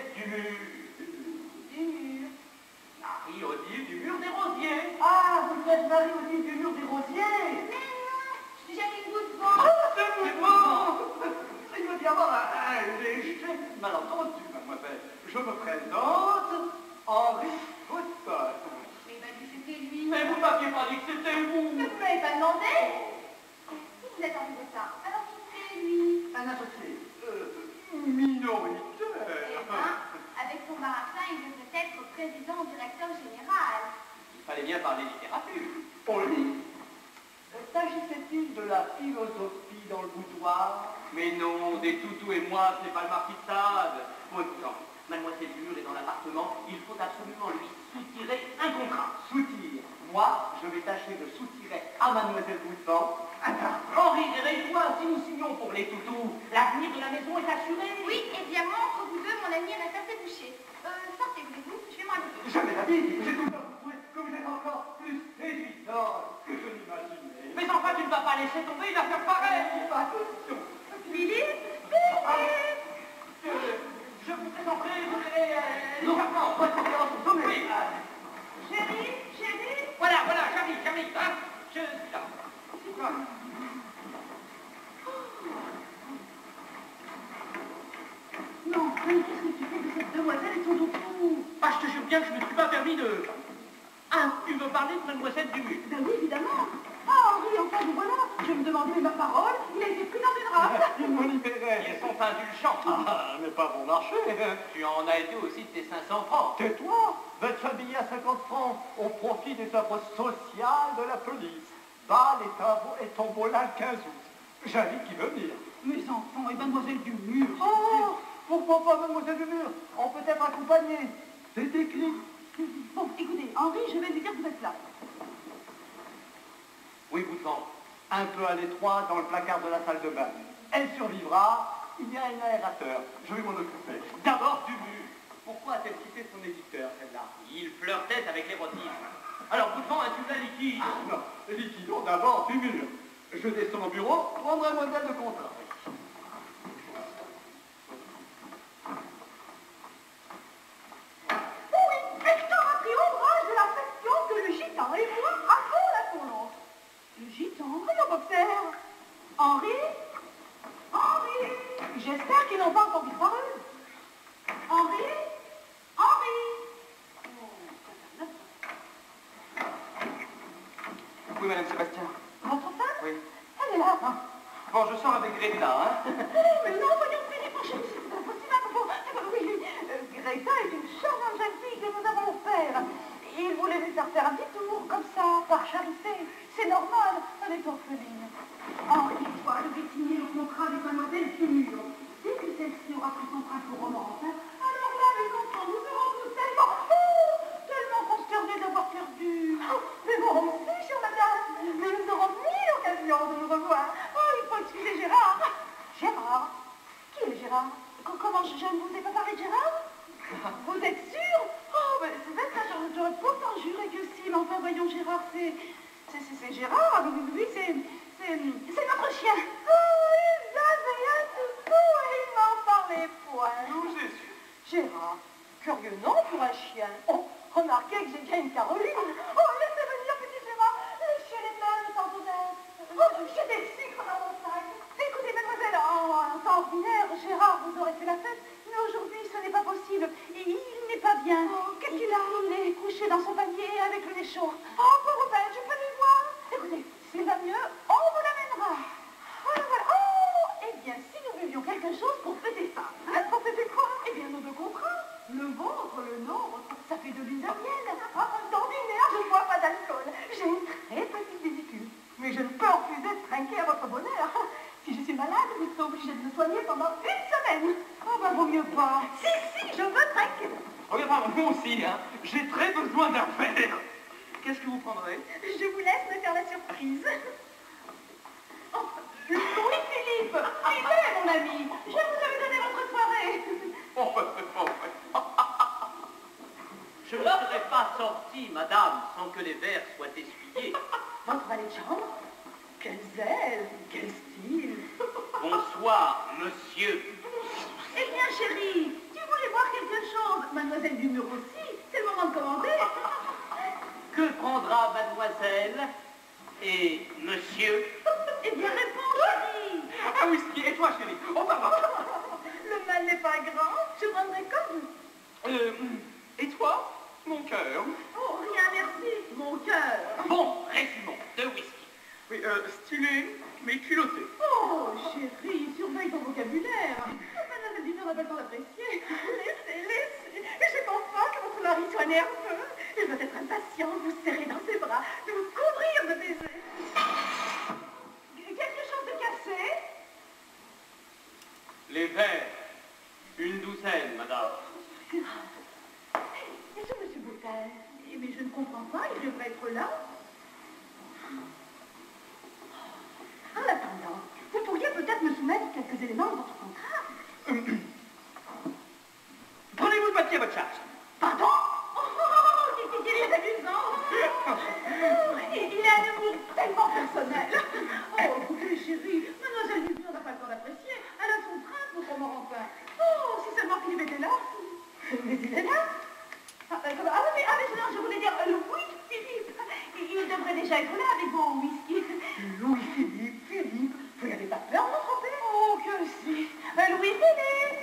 Marie-Odile du Mur des Rosiers. Ah, vous êtes Marie-Odile du Mur des Rosiers? Mais non, je n'ai jamais le goût de vent. C'est bon. Il doit y avoir un léger malentendu, mademoiselle. Je me présente, Henri Bottin. Mais il m'a dit que c'était lui. Mais vous m'aviez pas dit que c'était vous. Mais vous ne m'avez pas demandé. Si vous êtes Henri Bottin, alors qui c'est lui? Un associé. Minoritaire. Eh ben, avec son baratin, il devrait être président ou directeur général. Il fallait très bien parler littérature. On lit. S'agissait-il de la philosophie dans le boudoir? Mais non, des toutous et moi, ce n'est pas le marquis de Sade. Bon, écoutez, mademoiselle Dumur est dans l'appartement, il faut absolument lui soutirer un contrat. Soutire. Moi, je vais tâcher de soutirer à mademoiselle Boutvan. Henri, réveille-toi, si nous signons pour les toutous, l'avenir de la maison est assuré. Oui, et bien moi, entre vous deux, mon ami reste assez couché. Sortez, voulez-vous? Je vais m'en aller. Jamais la vie, j'ai tout trouvé que vous êtes encore plus séduisant que je n'imaginais. Mais enfin, tu ne vas pas laisser tomber, il va faire pareil. Attention. Philippe, Je vous présenterai, vous verrez, légèrement. Oui. chérie. Voilà, j'arrive, hein. Je suis là. Non, qu'est-ce que tu fais de cette demoiselle et son doudou? Ah, je te jure bien que je ne me suis pas permis de... Ah, tu veux parler de mademoiselle Dumur? Ben oui, évidemment. Ah, Henri, enfin, nous voilà. Je me demandais ma parole. Il a été pris dans une rafle. Il me libérait. Ils sont indulgents. Ah, mais pas bon marché. Tu en as été aussi de tes 500 francs. Tais-toi. Va te habiller à 50 francs au profit des œuvres sociales de la police. Bal et tombola le 15 août. J'invite qui veut venir. Mes enfants et mademoiselle Dumur. Oh, pourquoi pas mademoiselle Dumur? On peut être accompagné. C'est écrit. Bon, écoutez, Henri, je vais lui dire que vous êtes là. Oui, Boutvan. Un peu à l'étroit dans le placard de la salle de bain. Elle survivra. Il y a un aérateur. Je vais m'en occuper. D'abord Dumur. Pourquoi a-t-elle quitté son éditeur, celle-là? Il flirtait avec l'érotisme. Alors, Boutvan, as-tu la liquide? Non, liquidons d'abord Dumur. Je descends au bureau, prendre un modèle de contrat. Oui, Hector a pris ombrage de l'affection que le gitan et moi avons la confiance. Le gitan, rien m'observe. Henri, j'espère qu'ils n'ont pas encore disparu. Henri. Oui, madame Sébastien. Votre femme? Oui. Elle est là. Bon, je sors avec Greta, hein. Mais non, voyons, Philippe, chérie, c'est pas possible. Oui, Greta est une charmante jeune fille que nous avons offert. Il voulait lui faire un petit tour, comme ça, par charité. C'est normal, elle est orpheline. Henri, toi, je vais signer le contrat avec mademoiselle Dumur. Dès que celle-ci aura pris son train pour romance, alors là, les enfants, nous serons tous tellement consternés d'avoir perdu. Mais moi aussi, chère madame, mais nous aurons mille occasions de nous revoir. Oh, il faut excuser Gérard. Gérard? Qui est Gérard? Comment, je ne vous ai pas parlé de Gérard? Vous êtes sûr? Oh, ben, c'est bête, ça, j'aurais pourtant juré que si, mais enfin, voyons, Gérard, c'est Gérard, oui, c'est notre chien. Oh, il avait un toutou et il m'en parlait point. D'où j'ai su. Gérard, curieux nom pour un chien. Oh, remarquez que j'ai bien une Caroline. Oh, laissez venir, petit Gérard, léchez les mains sans honnête. Oh, j'ai des sucres dans mon sac. Écoutez, mademoiselle, en temps ordinaire, Gérard vous aurait fait la fête, mais aujourd'hui, ce n'est pas possible. Et il n'est pas bien. Oh, qu'est-ce qu'il a? Il est couché dans son panier avec le nez chaud. Oh, pauvre bête, je peux lui voir. Écoutez, s'il va mieux, on vous l'amènera. Voilà, voilà. Oh, eh bien, si nous buvions quelque chose pour fêter ça. Hein, pour fêter quoi? Eh bien, nos deux contrats. Le vôtre, le nôtre, ça fait de l'une de mienne. D'ordinaire, je ne bois pas d'alcool. J'ai une très petite vésicule. Mais je ne peux refuser de trinquer à votre bonheur. Si je suis malade, vous serez obligé de me soigner pendant une semaine. Oh, bah, vaut mieux pas. Si, je veux trinquer. Regarde, moi aussi, hein. J'ai très besoin d'un verre. Qu'est-ce que vous prendrez? Je vous laisse me faire la surprise. Oh, Louis-Philippe, il est mon ami. Je vous avais donné votre soirée. Oh, c'est pas vrai. Je ne serais pas sorti, madame, sans que les verres soient essuyés. Votre valet de chambre? Quelle zèle, quel style. Bonsoir, monsieur. Eh bien, chérie, tu voulais voir quelque chose. Mademoiselle Dumur aussi, c'est le moment de commander. Que prendra mademoiselle et monsieur? Eh bien, réponds, chérie. Un whisky, et toi, chérie? Oh, pardon. Le mal n'est pas grand, je prendrai comme vous. Et toi? Mon cœur. Oh, rien, merci, mon cœur. Bon, résumons, 2 whisky. Oui, stylé, mais culotté. Oh, chérie, surveille ton vocabulaire. Mademoiselle Dumur n'a pas le temps d'apprécier. Laissez. J'ai pas faim que votre mari soit nerveux. Il doit être impatient de vous serrer dans là, de vous couvrir de baisers. Quelque chose de cassé? Les verres. Une douzaine, madame. Est-ce que monsieur Boutin? Mais je ne comprends pas, il devrait être là. En attendant, vous pourriez peut-être me soumettre quelques éléments de votre contrat. Prenez-vous le papier à votre charge. Pardon? Oh, qu'il est amusant. Il a un humour tellement personnel. Oh, écoutez, chérie, mademoiselle Dubuis n'a pas le temps d'apprécier. Elle a son train pour son enfin. Oh, si seulement Philippe était là. Mais il est là. Ah, mais non, je voulais dire Louis-Philippe. Il devrait déjà être là avec vos whisky. Louis-Philippe, vous n'avez pas peur, mon frère? Oh, que si. Louis-Philippe.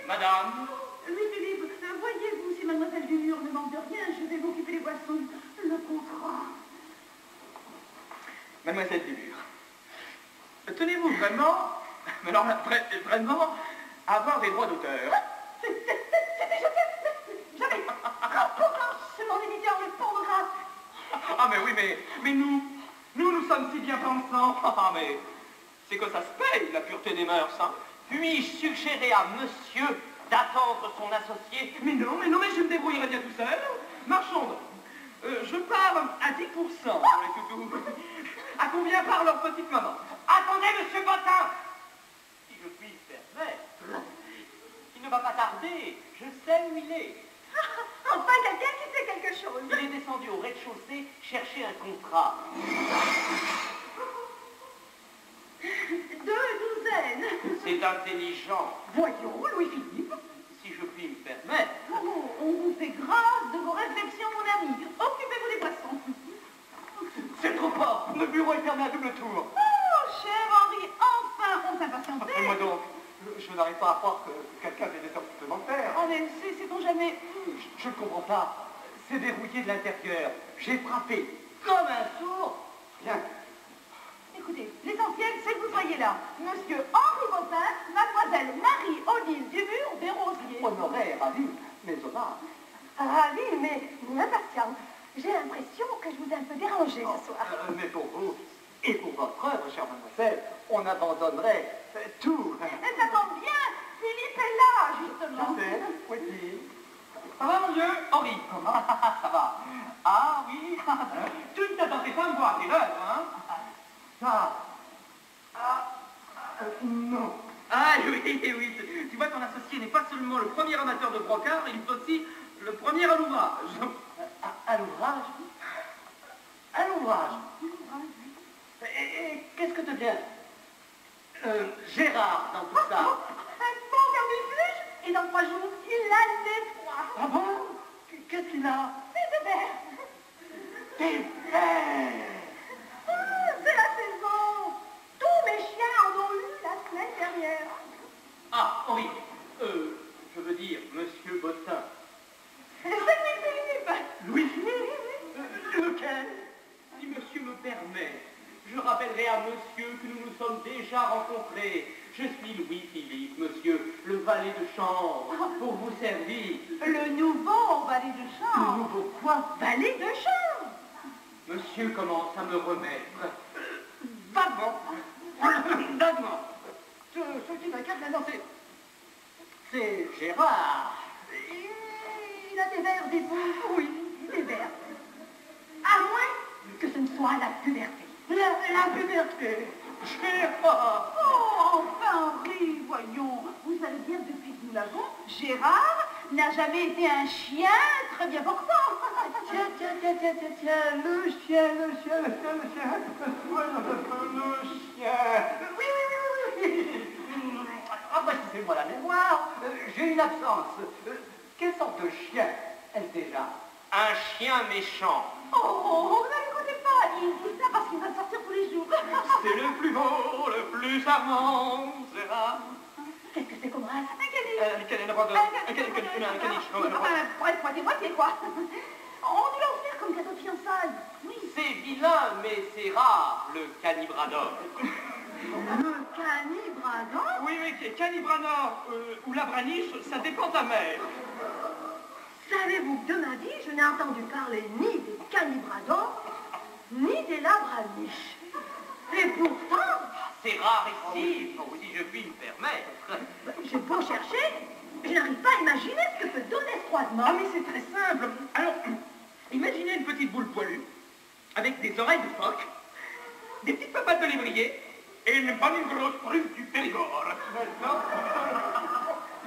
Madame. Louis-Philippe, voyez-vous, si mademoiselle Dumur ne manque de rien, je vais m'occuper des boissons. Le contrat. Mademoiselle Dumur, tenez-vous vraiment, mais alors vraiment, à avoir des droits d'auteur? C'était jamais. Pourtant, c'est mon éditeur, le pornographe. Ah mais oui, mais nous sommes si bien pensants. Ah mais c'est que ça se paye, la pureté des mœurs, hein. Puis-je suggérer à monsieur d'attendre son associé? Mais non, je me débrouillerai bien tout seul. Marchons donc. Je pars à 10% pour les toutous. À combien part leur petite maman? Attendez, monsieur Bottin! Si je puis me permettre, il ne va pas tarder. Je sais où il est. Enfin, quelqu'un qui sait quelque chose. Il est descendu au rez-de-chaussée chercher un contrat. 2 douzaines. C'est intelligent. Voyons, Louis-Philippe. Si je puis me permettre. Oh, on vous fait grâce de vos réflexions, mon ami. Occupez-vous des boissons. C'est trop fort. Le bureau est fermé à double tour. Oh, cher Henri, enfin, on s'impatientait. Moi donc, je n'arrive pas à croire que quelqu'un ait des heures supplémentaires. Oh, mais sait-on jamais. Je ne comprends pas. C'est verrouillé de l'intérieur. J'ai frappé comme un sourd. Rien. Écoutez, l'essentiel, c'est que vous soyez là. Monsieur Henri Bottin, mademoiselle Marie-Odile Dumur des Rosiers. Honoré, ravi, mais hommage. Ravi, mais impatiente. J'ai l'impression que je vous ai un peu dérangé ce soir. Mais pour vous et pour votre œuvre, chère mademoiselle, on abandonnerait tout. Et ça tombe bien, Philippe est là, justement. Je sais, oui. Ça va, mon vieux Henri? Ça va. Ah oui. Tu ne t'attendais pas à me voir à quelle heure, hein? Ça. Non. Ah oui, tu vois, ton associé n'est pas seulement le premier amateur de brocart, il est aussi le premier à l'ouvrage. À l'ouvrage? À l'ouvrage? Et qu'est-ce que devient Gérard dans tout ça? Un bon vermifuge, et dans 3 jours, il a l'effroi. Ah bon? Qu'est-ce qu'il a? C'est de verre. Des vers! C'est la saison. Tous mes chiens en ont eu la semaine dernière. Ah, Henri, je veux dire, monsieur Bottin. C'est Louis-Philippe. Louis-Philippe? Lequel? Si monsieur me permet, je rappellerai à monsieur que nous nous sommes déjà rencontrés. Je suis Louis-Philippe, monsieur, le valet de chambre, pour vous servir. Le nouveau valet de Le chambre. nouveau quoi? Valet de chambre. Monsieur commence à me remettre. Vaguement. Vaguement. Ce qui m'inquiète maintenant, c'est Gérard. Il a des verres, des bouts. Oui, des verres. À moins que ce ne soit la puberté. La puberté. Gérard. Oh, enfin, Henri, voyons. Vous savez bien que depuis que nous l'avons, Gérard n'a jamais été un chien très bien portant. Tiens, le chien. Oui. Rafraîchissez-moi la mémoire. J'ai une absence. Quelle sorte de chien est-ce déjà? Un chien méchant. Oh, ne l'écoutez pas. Il dit ça parce qu'il va sortir tous les jours. C'est le plus beau, le plus charmant, Gérard. Qu'est-ce que c'est comme race? Un caniche. Quel est le droit de... Un caniche. Pour être moitié, quoi. On dû l'offrir comme cadeau de fiançailles. Oui. C'est vilain, mais c'est rare, le canibrador. Le canibrador? Oui, canibrador ou la braniche, ça dépend de ta mère. Ça Savez-vous que de ma vie, je n'ai entendu parler ni des calibradors, ni des labraniches. Et pourtant... C'est rare ici, si je puis me permettre. J'ai beau chercher, je n'arrive pas à imaginer ce que peut donner ce croisement. Ah, mais c'est très simple. Alors, imaginez une petite boule poilue, avec des oreilles de phoque, des petites papates de lévrier, et une bonne grosse truffe du Périgord. Maintenant,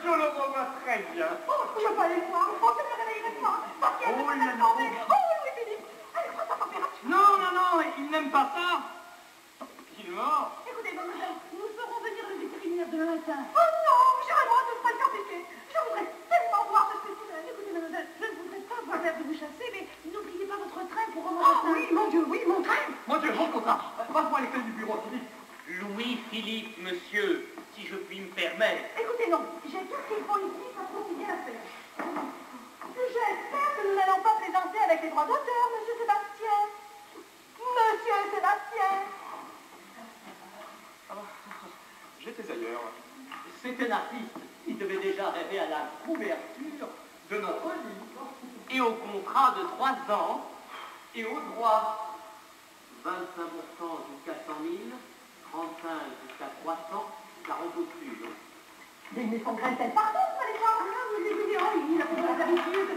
je le revois très bien. Oh, je vais pas aller voir. Oh, je me réveillerai pas. Parce qu'il y a Oh, des il a Oh, oui, Philippe. Allez, prends ta température. Non, non, non, il n'aime pas ça. Il est mort. Écoutez, mademoiselle, nous ferons venir le vétérinaire demain matin. Oh non, j'irai moi de pas le compliqué. Je voudrais tellement voir ce spécimen. Écoutez, mademoiselle, je ne voudrais pas voir l'air de vous chasser, mais n'oubliez pas votre train pour remonter. Oh, oui, mon Dieu, oui, mon train. Mon Dieu, mon contrat. Passe-moi les clés du bureau, Philippe. Louis-Philippe, monsieur, si je puis me permettre. Écoutez, non, j'ai tout ce qu'il faut ici pour continuer à faire. J'espère que nous n'allons pas plaisanter avec les droits d'auteur, monsieur Sébastien. Monsieur Sébastien. J'étais ailleurs. C'est un artiste. Il devait déjà rêver à la couverture de notre livre. Et au contrat de 3 ans. Et au droit. 25% jusqu'à 100 000, 35 jusqu'à 300, la recouture. Mais son grain tel pardon, vous allez voir. Vous écoutez, oh, il a pas d'habitude.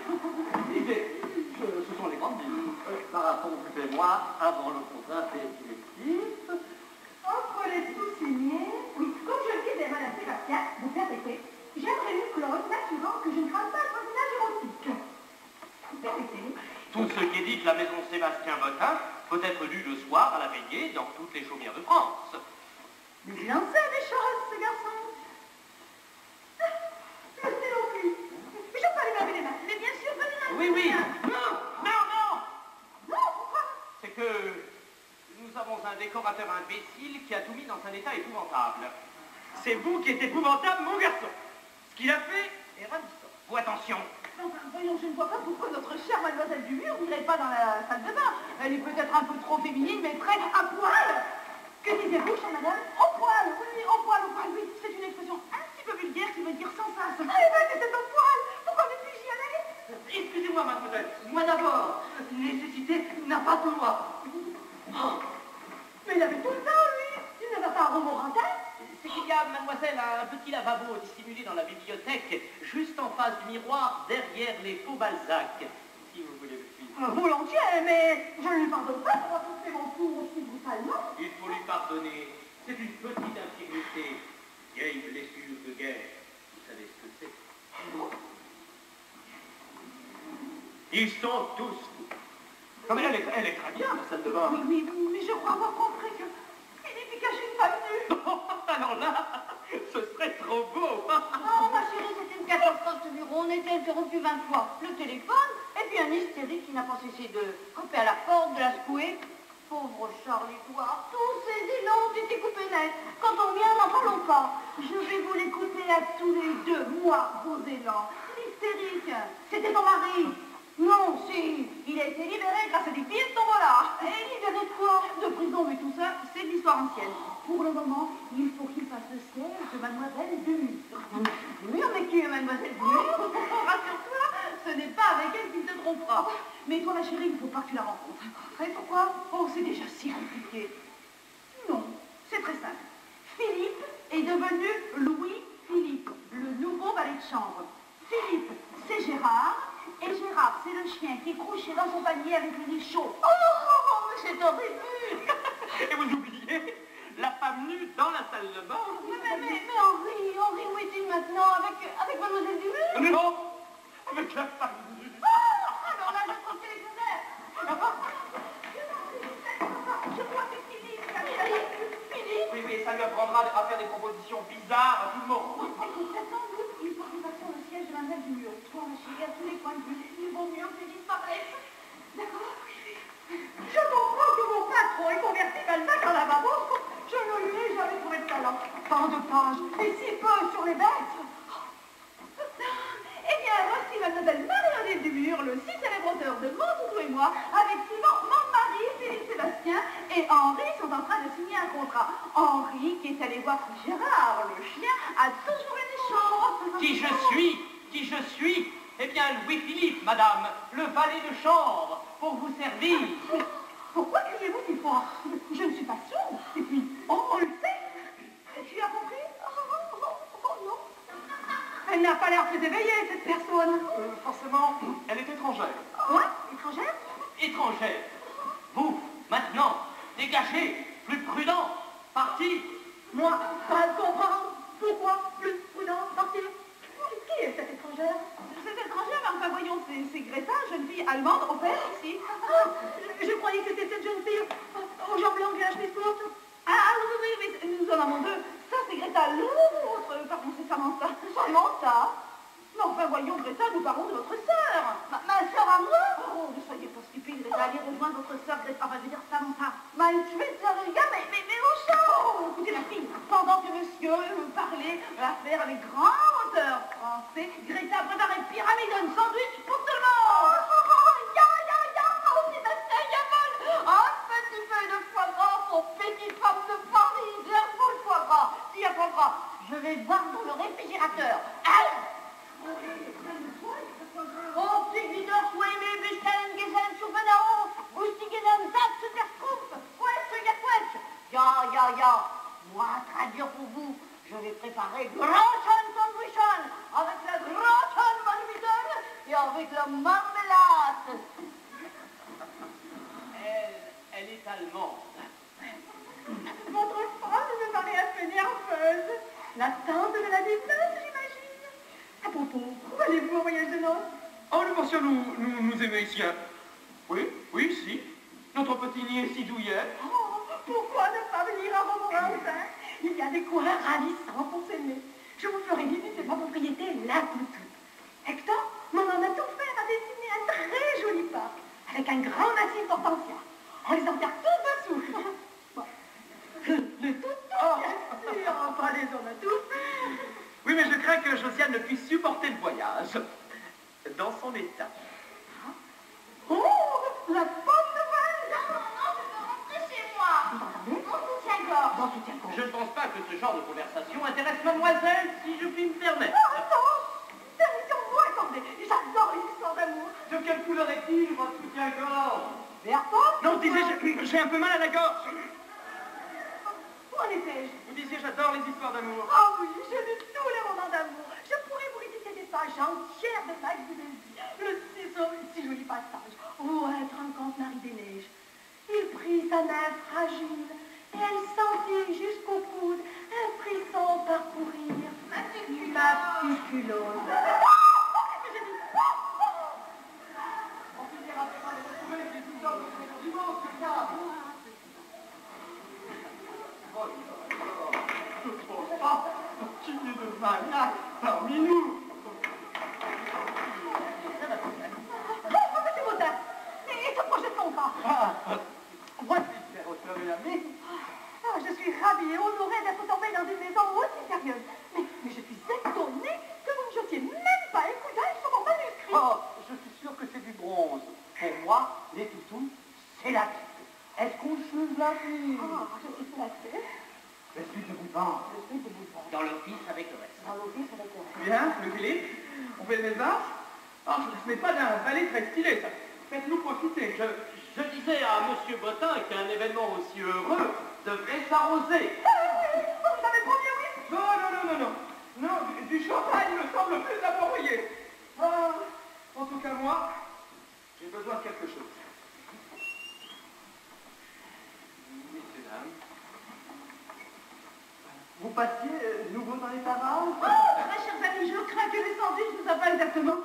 Ce sont les grandes villes. Marathon, et moi, avant le contrat définitif. Entre les sous-signés, oui, comme je le disais, madame Sébastien, vous permettez, j'aimerais une clause m'assurant que je ne crame pas le voisinage érotique. Vous permettez? Tout ce qu'édite la maison Sébastien Bottin peut être lu le soir à la veillée dans toutes les chaumières de France. Mais il en sait des choses, ce garçon. Le stylo plus. Je peux aller laver les mains. Mais bien sûr, venez là. Oui, oui. Non, non, non. Non, pourquoi? C'est que nous avons un décorateur imbécile qui a tout mis dans un état épouvantable. C'est vous qui êtes épouvantable, mon garçon. Ce qu'il a fait est ravissant. Vous, attention. Enfin, voyons, je ne vois pas pourquoi notre chère mademoiselle Dumur n'irait pas dans la salle de bain. Elle est peut-être un peu trop féminine, mais très à poil. Que disiez-vous, chère madame? Au poil, oui, au poil, oui. C'est une expression un petit peu vulgaire qui veut dire sans sens. Ah, eh ben, c'était au poil. Pourquoi ne puis-je y aller? Excusez-moi, mademoiselle. Moi d'abord. Nécessité n'a pas de loi. Oh. Mais il avait tout le temps, lui. Il n'avait pas un Romorantin. C'est qu'il y a, mademoiselle, un petit lavabo dissimulé dans la bibliothèque, juste en face du miroir, derrière les faux Balzac. Si vous voulez le suivre. Volontiers, mais je ne lui pardonne pas d'avoir fait mon tour aussi brutalement. Il faut lui pardonner. C'est une petite infirmité. Vieille blessure de guerre. Vous savez ce que c'est. Ils sont tous fous. Non, mais elle est très bien, la salle de bain. Oui, mais je crois avoir compris que Philippe y cachait une femme nue. Alors là, ce serait trop beau. Oh, ma chérie, c'était une catastrophe ce bureau. On était interrompu 20 fois. Le téléphone, et puis un hystérique qui n'a pas cessé de couper à la porte, de la secouer. Pauvre Charlie, toi, tous ces élans ont été coupés net. Quand on vient, n'en parlons pas. Je vais vous les couper à tous les deux, moi, vos élans. L'hystérique, c'était ton mari. Non, si, il a été libéré grâce à des billets de tombola. Et libéré de quoi? De prison, mais tout ça, c'est de l'histoire ancienne. Pour le moment, il faut qu'il fasse le siège de mademoiselle Dumur. Dumur, mais qui est mademoiselle Dumur? Rassure-toi, ce n'est pas avec elle qu'il te trompera. Mais toi, ma chérie, il ne faut pas que tu la rencontres. Et pourquoi? Oh, c'est déjà si compliqué. Non, c'est très simple. Philippe est devenu Louis-Philippe, le nouveau valet de chambre. Philippe, c'est Gérard. Et Gérard, c'est le chien qui est couché dans son panier avec le nez chaud. Oh, c'est horrible. Et vous oubliez la femme nue dans la salle de bain. Mais Henri, où est-il maintenant? Avec mademoiselle Dumur? Non, avec la femme nue. Alors là, je trouve qu'elle est honnête. Je crois que Philippe, Oui, mais ça lui apprendra à faire des propositions bizarres à tout le monde. sans doute, il faut qu'il fasse sur le siège de mademoiselle Dumur. Toi, ma chérie, à tous les points de vue, il vaut mieux que disparaisse. D'accord? Je comprends que mon patron ait converti Balzac en lavabo. Je ne lui ai jamais trouvé de talent. Tant de pages, et si peu sur les bêtes. Eh bien, voici mademoiselle Marie-Odile Dumur, le si célèbre auteur de Mon Toutou et moi, avec suivant mon mari, Philippe Sébastien, et Henri sont en train de signer un contrat. Henri, qui est allé voir Gérard, le chien, a toujours une chambre. Qui je suis Eh bien, Louis-Philippe, madame, le valet de chambre, pour vous servir. Pourquoi criez-vous si fort? Je ne suis pas sourde. Et puis, on le sait. Tu as compris? Oh, non. Elle n'a pas l'air très éveillée, cette personne. Forcément, elle est étrangère. Quoi? Étrangère? Étrangère. Vous, maintenant, dégagez, plus prudent, parti. Moi, pas comprendre. Pourquoi plus prudent partir? Qui est cette étrangère? Cette étrangère, enfin voyons, c'est Greta, jeune fille allemande, au père ici. Je croyais que c'était cette jeune fille aux jambes longues et à cheveux courtes. Oui, nous en avons deux. Ça, c'est Greta, l'autre, pardon, c'est Samantha. Samantha? Mais enfin, voyons, Greta, nous parlons de votre sœur. Ma sœur à moi? Oh, ne soyez pas stupide, Greta, allez rejoindre votre sœur Greta, enfin, je veux dire Samantha. Meine Schwester, mais où ça? Oh, écoutez, ma fille, pendant que monsieur parlait l'affaire avec grande hauteur français, Greta prépare une pyramide, un sandwich pour tout le monde. Un petit peu de foie gras pour petite femme de Paris. J'aime pas le foie gras. S'il y a foie gras, je vais voir dans le réfrigérateur. Allez! Oh, Sigvidor, Swayme, Bestellen, Gesellen, Schufenau, Bustigenen, Satz, Terstrumpf, Quetsch. Ja. Moi, traduire pour vous, je vais préparer Groschen Sandwichen avec la Groschen Malviden et avec la marmelade. Elle est allemande. Votre phrase me paraît un peu nerveuse. La tante de la défense, j'imagine. À propos, où allez-vous en voyage de noces? Oh, le monsieur nous aimons ici. Oui, si. Notre petit niais si douillet. Oh, pourquoi ne pas venir à Romorantin? Il y a des coins ravissants pour s'aimer. Je vous ferai visiter ma propriété là tout de suite. Hector, mon homme a tout fait à dessiner un très joli parc avec un grand massif d'hortensias. On les enterre tous dessous. Bon. Le tout, bien sûr, pas les hommes à tous. Oui, mais je crains que Josiane ne puisse supporter le voyage dans son état. Oh, la bonne nouvelle! Non, je veux rentrer chez moi. Vous entendez? Mon soutien-gorge. Dans soutien-gorge. Je ne pense pas que ce genre de conversation intéresse mademoiselle, si je puis me permettre. Permettez-moi, attendez, j'adore les histoires d'amour. De quelle couleur est-il, votre soutien-gorge? Bertrand? Non, j'ai un peu mal à la gorge. Où en étais-je? Vous disiez, j'adore les histoires d'amour. Ah oui, je lis tous les romans d'amour. Je pourrais vous réciter des pages entières de Max de Belzy. Le si joli passage où être un conte Marie-des-Neiges. Il prit sa main fragile et elle sentit jusqu'au coude un frisson parcourir ma petite culotte. Qu'est-ce que j'ai dit? On finira par les retrouver des tout-hommes du monde, c'est ça. Je ne pense pas qu'il y ait de maniaque parmi nous. Monsieur Bautin, et ce projet de contrat? Voici, cher auteur et ami. Ah, je suis ravie et honorée d'être tombée dans une maison aussi sérieuse. Mais je suis étonnée que vous ne jetiez même pas un coup d'œil sur mon manuscrit. Oh, je suis sûr que c'est du bronze. Pour moi, les toutous, c'est la vie. Est-ce qu'on change la vie? Ah, je suis flattée. La suite de Bouban. Je suis de vous. Dans l'office avec le reste. Dans l'office avec le reste. Bien, Louis-Philippe, on fait le message? Ah, ce n'est pas d'un valet très stylé, ça. Faites-nous profiter. Je disais à Monsieur Bottin qu'un événement aussi heureux devrait s'arroser. Vous avez promis, oui? Non, du champagne me semble plus approprié. Ah, en tout cas, moi, j'ai besoin de quelque chose. Messieurs, dames. Vous passiez nouveau dans les parages? Très chers amis, je crains que les sandwichs ne soient pas exactement.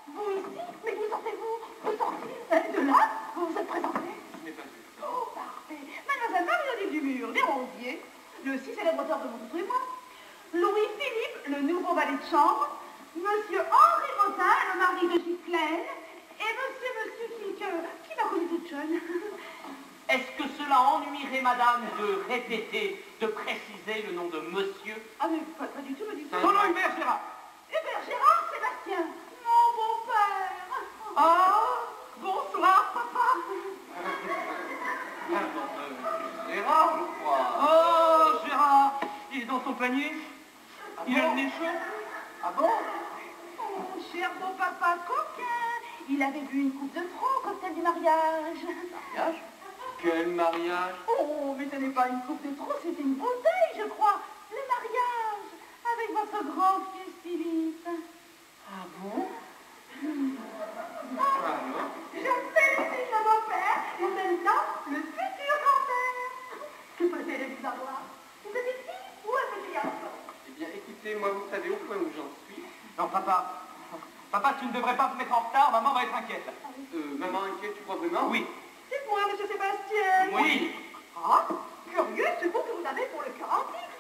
Vous ici? Mais vous sortez-vous? Vous sortez de là? Vous vous êtes présenté? Je n'ai pas vu. Oh, parfait. Mademoiselle Marie-Olive du Mur, des Rondiers, le si célèbre auteur de mon tout et moi. Louis-Philippe, le nouveau valet de chambre. Monsieur Henri Rotin, le mari de Ghislaine. Et monsieur qui m'a connue toute jeune. Est-ce que cela ennuierait madame de répéter, de préciser le nom de monsieur? Ah, mais pas du tout, me dit-il. Son nom, Hubert Gérard. Hubert Gérard Sébastien, mon beau-père. Ah, bonsoir, papa. Gérard, je crois. Oh, Gérard, il est dans son panier. Il a le nez chaud. Ah bon? Oh, cher beau papa coquin. Il avait bu une coupe de trop au cocktail du mariage. Mariage? Quel mariage? Oh, mais ce n'est pas une coupe de trop, c'est une bouteille, je crois. Le mariage avec votre grand fils Philippe. Ah bon? Alors? Je félicite le beau-père et en même temps le futur grand-père. Que peut-elle vous avoir? Une petite fille ou un petit garçon? Eh bien, écoutez, moi, vous savez au point où j'en suis. Non, papa. Papa, tu ne devrais pas te mettre en retard, maman va être inquiète. Maman inquiète, tu crois vraiment? Oui. Dites-moi, monsieur Sébastien. Oui. Ah, curieux, ce goût que vous avez pour le cœur antique.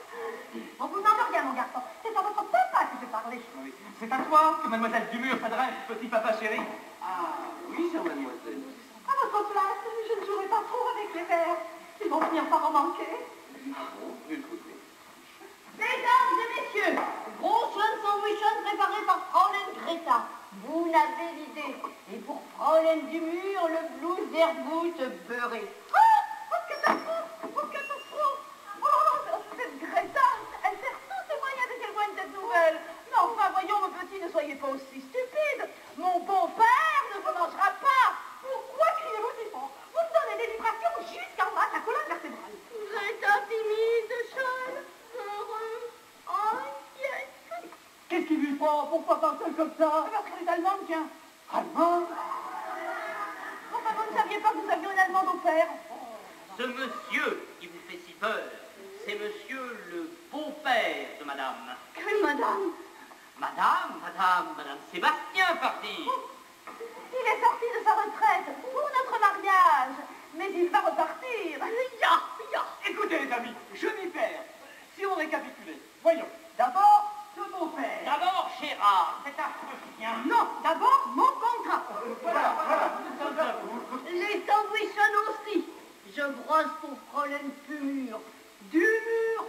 On vous demande rien, mon garçon. C'est à votre papa que je parlais. Oui. C'est à toi que mademoiselle Dumur s'adresse, petit papa chéri. Ah, oui, chère mademoiselle. À votre place, je ne jouerai pas trop avec les verres. Ils vont finir par en manquer. Ah bon, je le trouve. Mesdames et messieurs, großen Sandwichen préparé par Fräulein Greta. Vous n'avez l'idée. Et pour Fräulein du mur, le blues d'Herbout beurré. Oh, catastrophe! Oh, catastrophe! Oh, cette Greta, elle perd tous ses moyens de qu'elle voie cette nouvelle. Mais enfin, voyons, mon petit, ne soyez pas aussi stupide. Mon bon père ne vous mangera pas. Pourquoi criez-vous si fort? Vous me donnez des vibrations jusqu'en bas de la colonne vertébrale. Greta timide, Charles, heureux, inquiète. Qu'est-ce qui lui prend? Pourquoi parle-t-elle comme ça? Parce qu'elle est allemande, tiens. Allemand? Enfin, vous ne saviez pas que nous avions une allemande au père. Ce monsieur qui vous fait si peur, c'est monsieur le beau-père de madame. Que madame? Madame Sébastien, pardi. Il est sorti de sa retraite pour notre mariage. Mais il va repartir. Écoutez les amis, je m'y perds. Si on récapitulait, voyons. D'abord, ce beau-père. D'abord, Gérard, cet affreux chien. Non, d'abord, mon contrat. Voilà. Les sandwichons aussi. Je brosse pour Fräulein Pumur. Du mur.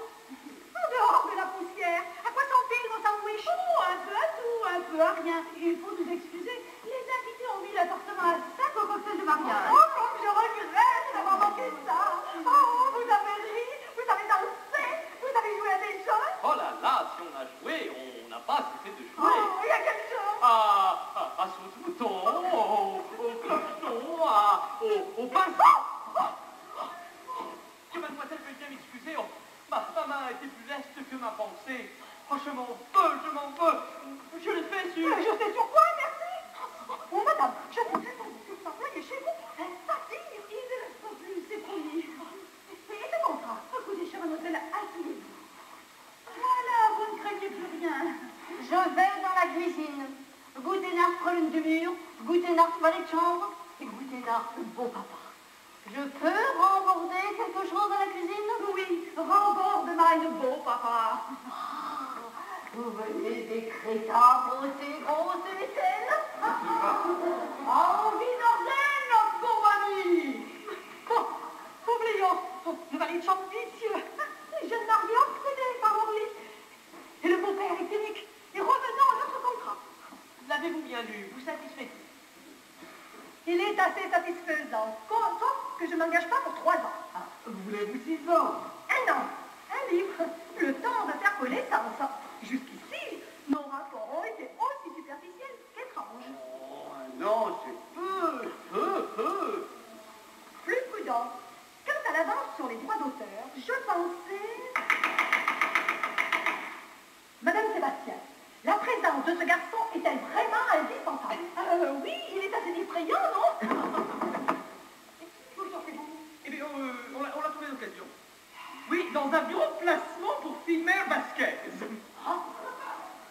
En dehors de la poussière. À quoi sont-ils, vos sandwichs? Oh, un peu à tout, un peu à rien. Il faut nous excuser. Les invités ont mis l'appartement à 5 au cocktail de mariage. Oh, comme je regrette d'avoir manqué ça. Oh, vous avez ri, vous avez dansé, vous avez joué à des choses. Oh là là, si on a joué, on n'a pas cessé de Oh, jouer. il y a quelque chose. À saute-mouton, au clocheton, au pinceau. Que mademoiselle veuille bien m'excuser, ma main a été plus leste que ma pensée. Oh, je m'en veux. Je le fais sur... Je sais sur quoi, merci. Oh, madame, je voudrais que vous s'employiez chez vous. Partir, il ne reste pas plus, c'est promis. Et ce contrat, écoutez, chère mademoiselle, asseyez-vous. Voilà, vous ne craignez plus rien. Je vais dans la cuisine. Guten Nacht, Fräulein du mur. Guten Nacht, valet de chambre. Et Guten Nacht, beau papa. Je peux remborder quelque chose dans la cuisine? Oui, remborde mein beau papa. Vous venez des crétins pour ces grosses vaisselles? Envie d'ordine, notre pauvre ami. Bon, oublions, nous allons chanter vicieux. Les jeunes mariés obsédés par leur lit. Et le beau-père est unique. Et revenons à notre contrat. L'avez-vous bien lu? Vous satisfait? Il est assez satisfaisant. Sauf que je ne m'engage pas pour 3 ans. Voulez-vous 6 ans? Un an, un livre, le temps de faire connaissance. Jusqu'ici, nos rapports ont été aussi superficiels qu'étranges. Oh, non, c'est peu. Plus prudent. Quant à l'avance sur les droits d'auteur, je pensais... Madame Sébastien, la présence de ce garçon est-elle vraiment indispensable? Oui, il est assez distrayant, non? Où le sortez-vous? Eh bien, on l'a trouvé d'occasion. Oui, dans un bureau de placement pour Filmer Vasquez. Ah,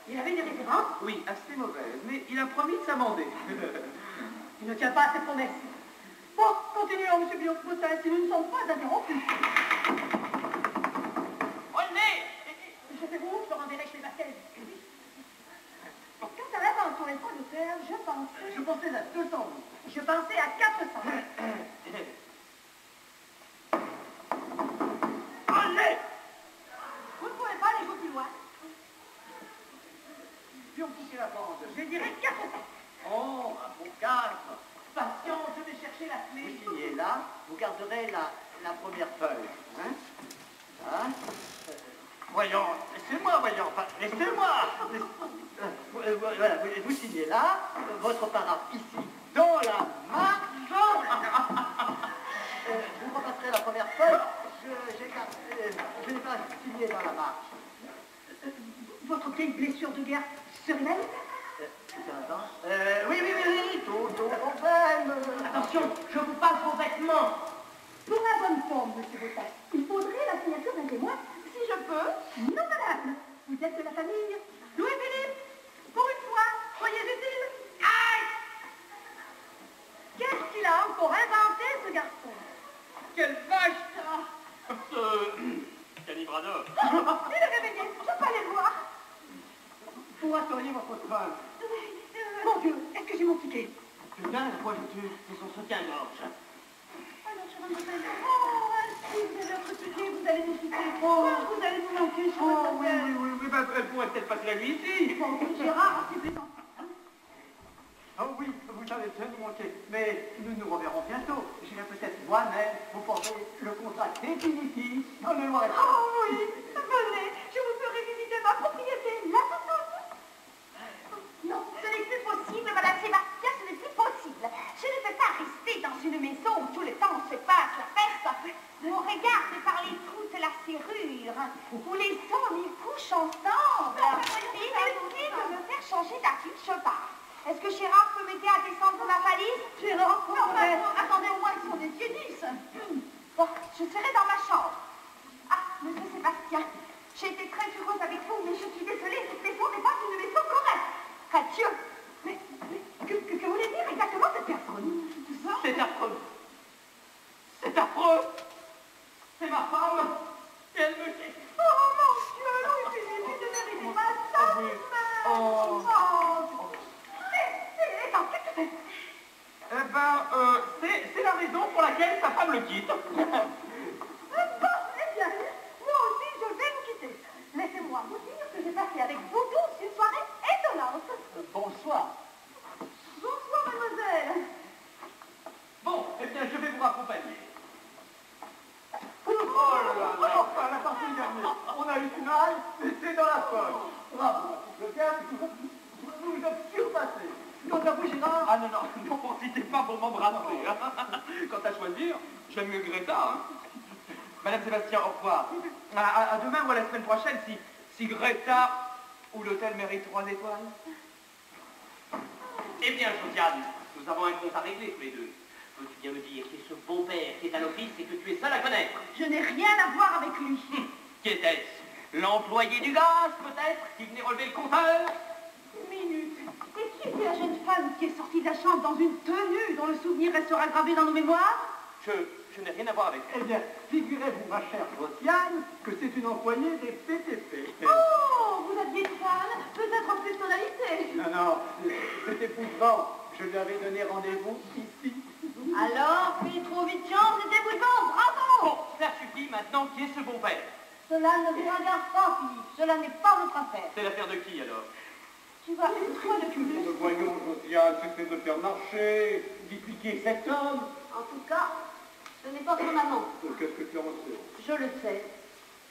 il avait des références? Oui, assez mauvaise, mais il a promis de s'amender. Il ne tient pas à ses promesses. Bon, continuons, monsieur Biotin, si nous ne sommes pas interrompus. René! Je fais vous, je renverrai chez Vasquez. Quant à l'avance sur les droits d'auteur, Je pensais à 200 000. Je pensais à 400. Allez! Vous ne pouvez pas aller jouer plus loin. Puis on poussait la bande. Je dirais 400. Oh, un bon 4. Patience, je vais chercher la clé. Vous signez là, vous garderez la première feuille. Hein? Voyons, laissez-moi, voyons, enfin, laissez-moi. Voilà, vous signez là, votre paraphe ici, dans la marge. Vous repasserez la première feuille. Je n'ai pas signé dans la marge. Votre vieille blessure de guerre se révèle? Oui, tout problème. Attention, je vous passe vos vêtements. Pour la bonne forme, monsieur Bottas, il faudrait la signature d'un témoin. Si je peux. Non, madame. Vous êtes de la famille Louis-Philippe. Pour une fois, soyez utile. Aïe! Qu'est-ce qu'il a encore inventé, ce garçon? Quelle vache! Calibrador. Il est réveillé. Je peux aller le voir. Pour assurer votre femme. Mon Dieu, est-ce que j'ai mon ticket? C'est bien la pointure. C'est son soutien-gorge. Alors, chère mademoiselle, si vous avez votre ticket, vous allez nous quitter. Vous allez nous manquer, chère mademoiselle. Oui, bah, elle pourrait peut-être passer la nuit ici. Bon, Gérard, c'est plaisant. Oh oui, vous savez bien nous manquer, mais nous nous reverrons bientôt. J'irai peut-être moi-même vous porter le contrat définitif dans le Loiret. Oh oui, venez, je vous ferai visiter ma propriété, la Totoune. Non, ce n'est plus possible, Madame Sébastien, ce n'est plus possible. Je ne peux pas rester dans une maison où tout le temps se passe la fête, où on regarde par les trous de la serrure, où les hommes y couchent ensemble. Inutile de me faire changer d'attitude, je pars. Est-ce que Gérard peut m'aider à descendre ma valise? Gérard, attendez au moins qu'ils sont des pieds nus. Bon, je serai dans ma chambre. Ah, monsieur Sébastien, j'ai été très heureuse avec vous, mais je suis désolée, cette maison n'est pas une maison correcte. Adieu. Mais que voulait dire exactement cette personne? C'est affreux. C'est affreux. C'est ma femme. Et elle me dit. Oh mon Dieu, Louis-Philippe, ne méritez pas ça. Attends, qu'est-ce que c'est? Eh ben, c'est la raison pour laquelle sa femme le quitte. Bon, eh bien, moi aussi, je vais vous quitter. Laissez-moi vous dire que j'ai passé avec vous tous une soirée étonnante. Bonsoir. Bonsoir, mademoiselle. Bon, eh bien, je vais vous raccompagner. Oh là là, enfin la partie dernière. On a eu du mal, mais c'est dans la poche. Bravo, le gars, vous vous êtes surpassé. Quant à vous, Gérard. Ah non, c'était pas pour m'embrasser. Quant à choisir, j'aime mieux Greta. Hein. Madame Sébastien, au revoir. À demain ou à la semaine prochaine, si Greta ou l'hôtel mérite 3 étoiles. Eh bien, Josiane, nous avons un compte à régler tous les deux. Peux-tu bien me dire qui est ce beau-père qui est à l'office et que tu es seul à connaître? Je n'ai rien à voir avec lui. Qui était-ce? L'employé du gaz, peut-être, qui venait relever le compteur? Minute. Et qui était la jeune femme qui est sortie de la chambre dans une tenue dont le souvenir restera gravé dans nos mémoires? Je n'ai rien à voir avec elle. Eh bien, figurez-vous, ma chère Josiane, que c'est une employée des PTP. Oh, vous aviez une femme, peut-être en personnalité. Non, c'est épouvant. Je lui avais donné rendez-vous ici. Alors, Petrovitchan, c'est épouvant, bravo. Bon, ça suffit maintenant, qui est ce beau-père? Cela ne vous regarde pas, Philippe. Cela n'est pas votre affaire. C'est l'affaire de qui, alors? Tu vas une fois de plus. Voyons, Josiane, cessez de faire marcher, dupliquer cet homme. En tout cas, ce n'est pas son amant. Qu'est-ce que tu en sais? Je le sais.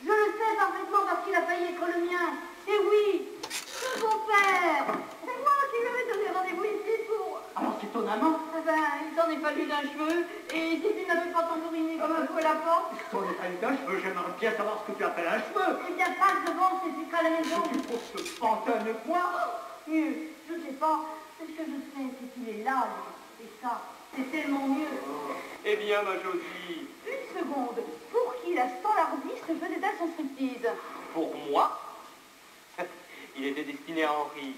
Je le sais parfaitement parce qu'il a failli être le mien. Et oui, c'est mon père. C'est moi qui lui avais donné rendez-vous ici pour... Alors c'est ton amant? Eh ben, il s'en est fallu d'un cheveu. Et si tu n'avais pas tambouriné comme un fou à la porte, Si on n'est pas une d'un cheveu, j'aimerais bien savoir ce que tu appelles un cheveu. eh bien, passe devant, c'est vite à la maison. Tu trouves ce pantin de poing? Je ne sais pas. Ce que je sais, c'est qu'il est là, lui. Et ça, c'est tellement mieux. Eh bien, ma Josie, Une seconde. Pour qui la standardiste faisait-elle son striptease? pour moi, il était destiné à Henri.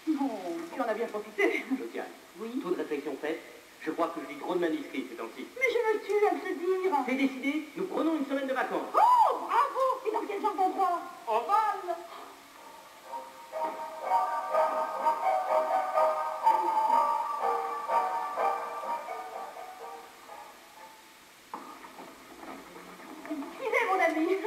Bon, tu en as bien profité. Josiane, Oui. toute réflexion faite, je crois que je lis gros de manuscrits ces temps-ci. Mais je me tue à te le dire. C'est décidé, nous prenons une semaine de vacances. Oh, bravo. Et dans quel genre d'endroit? Ovale. Il est mon ami.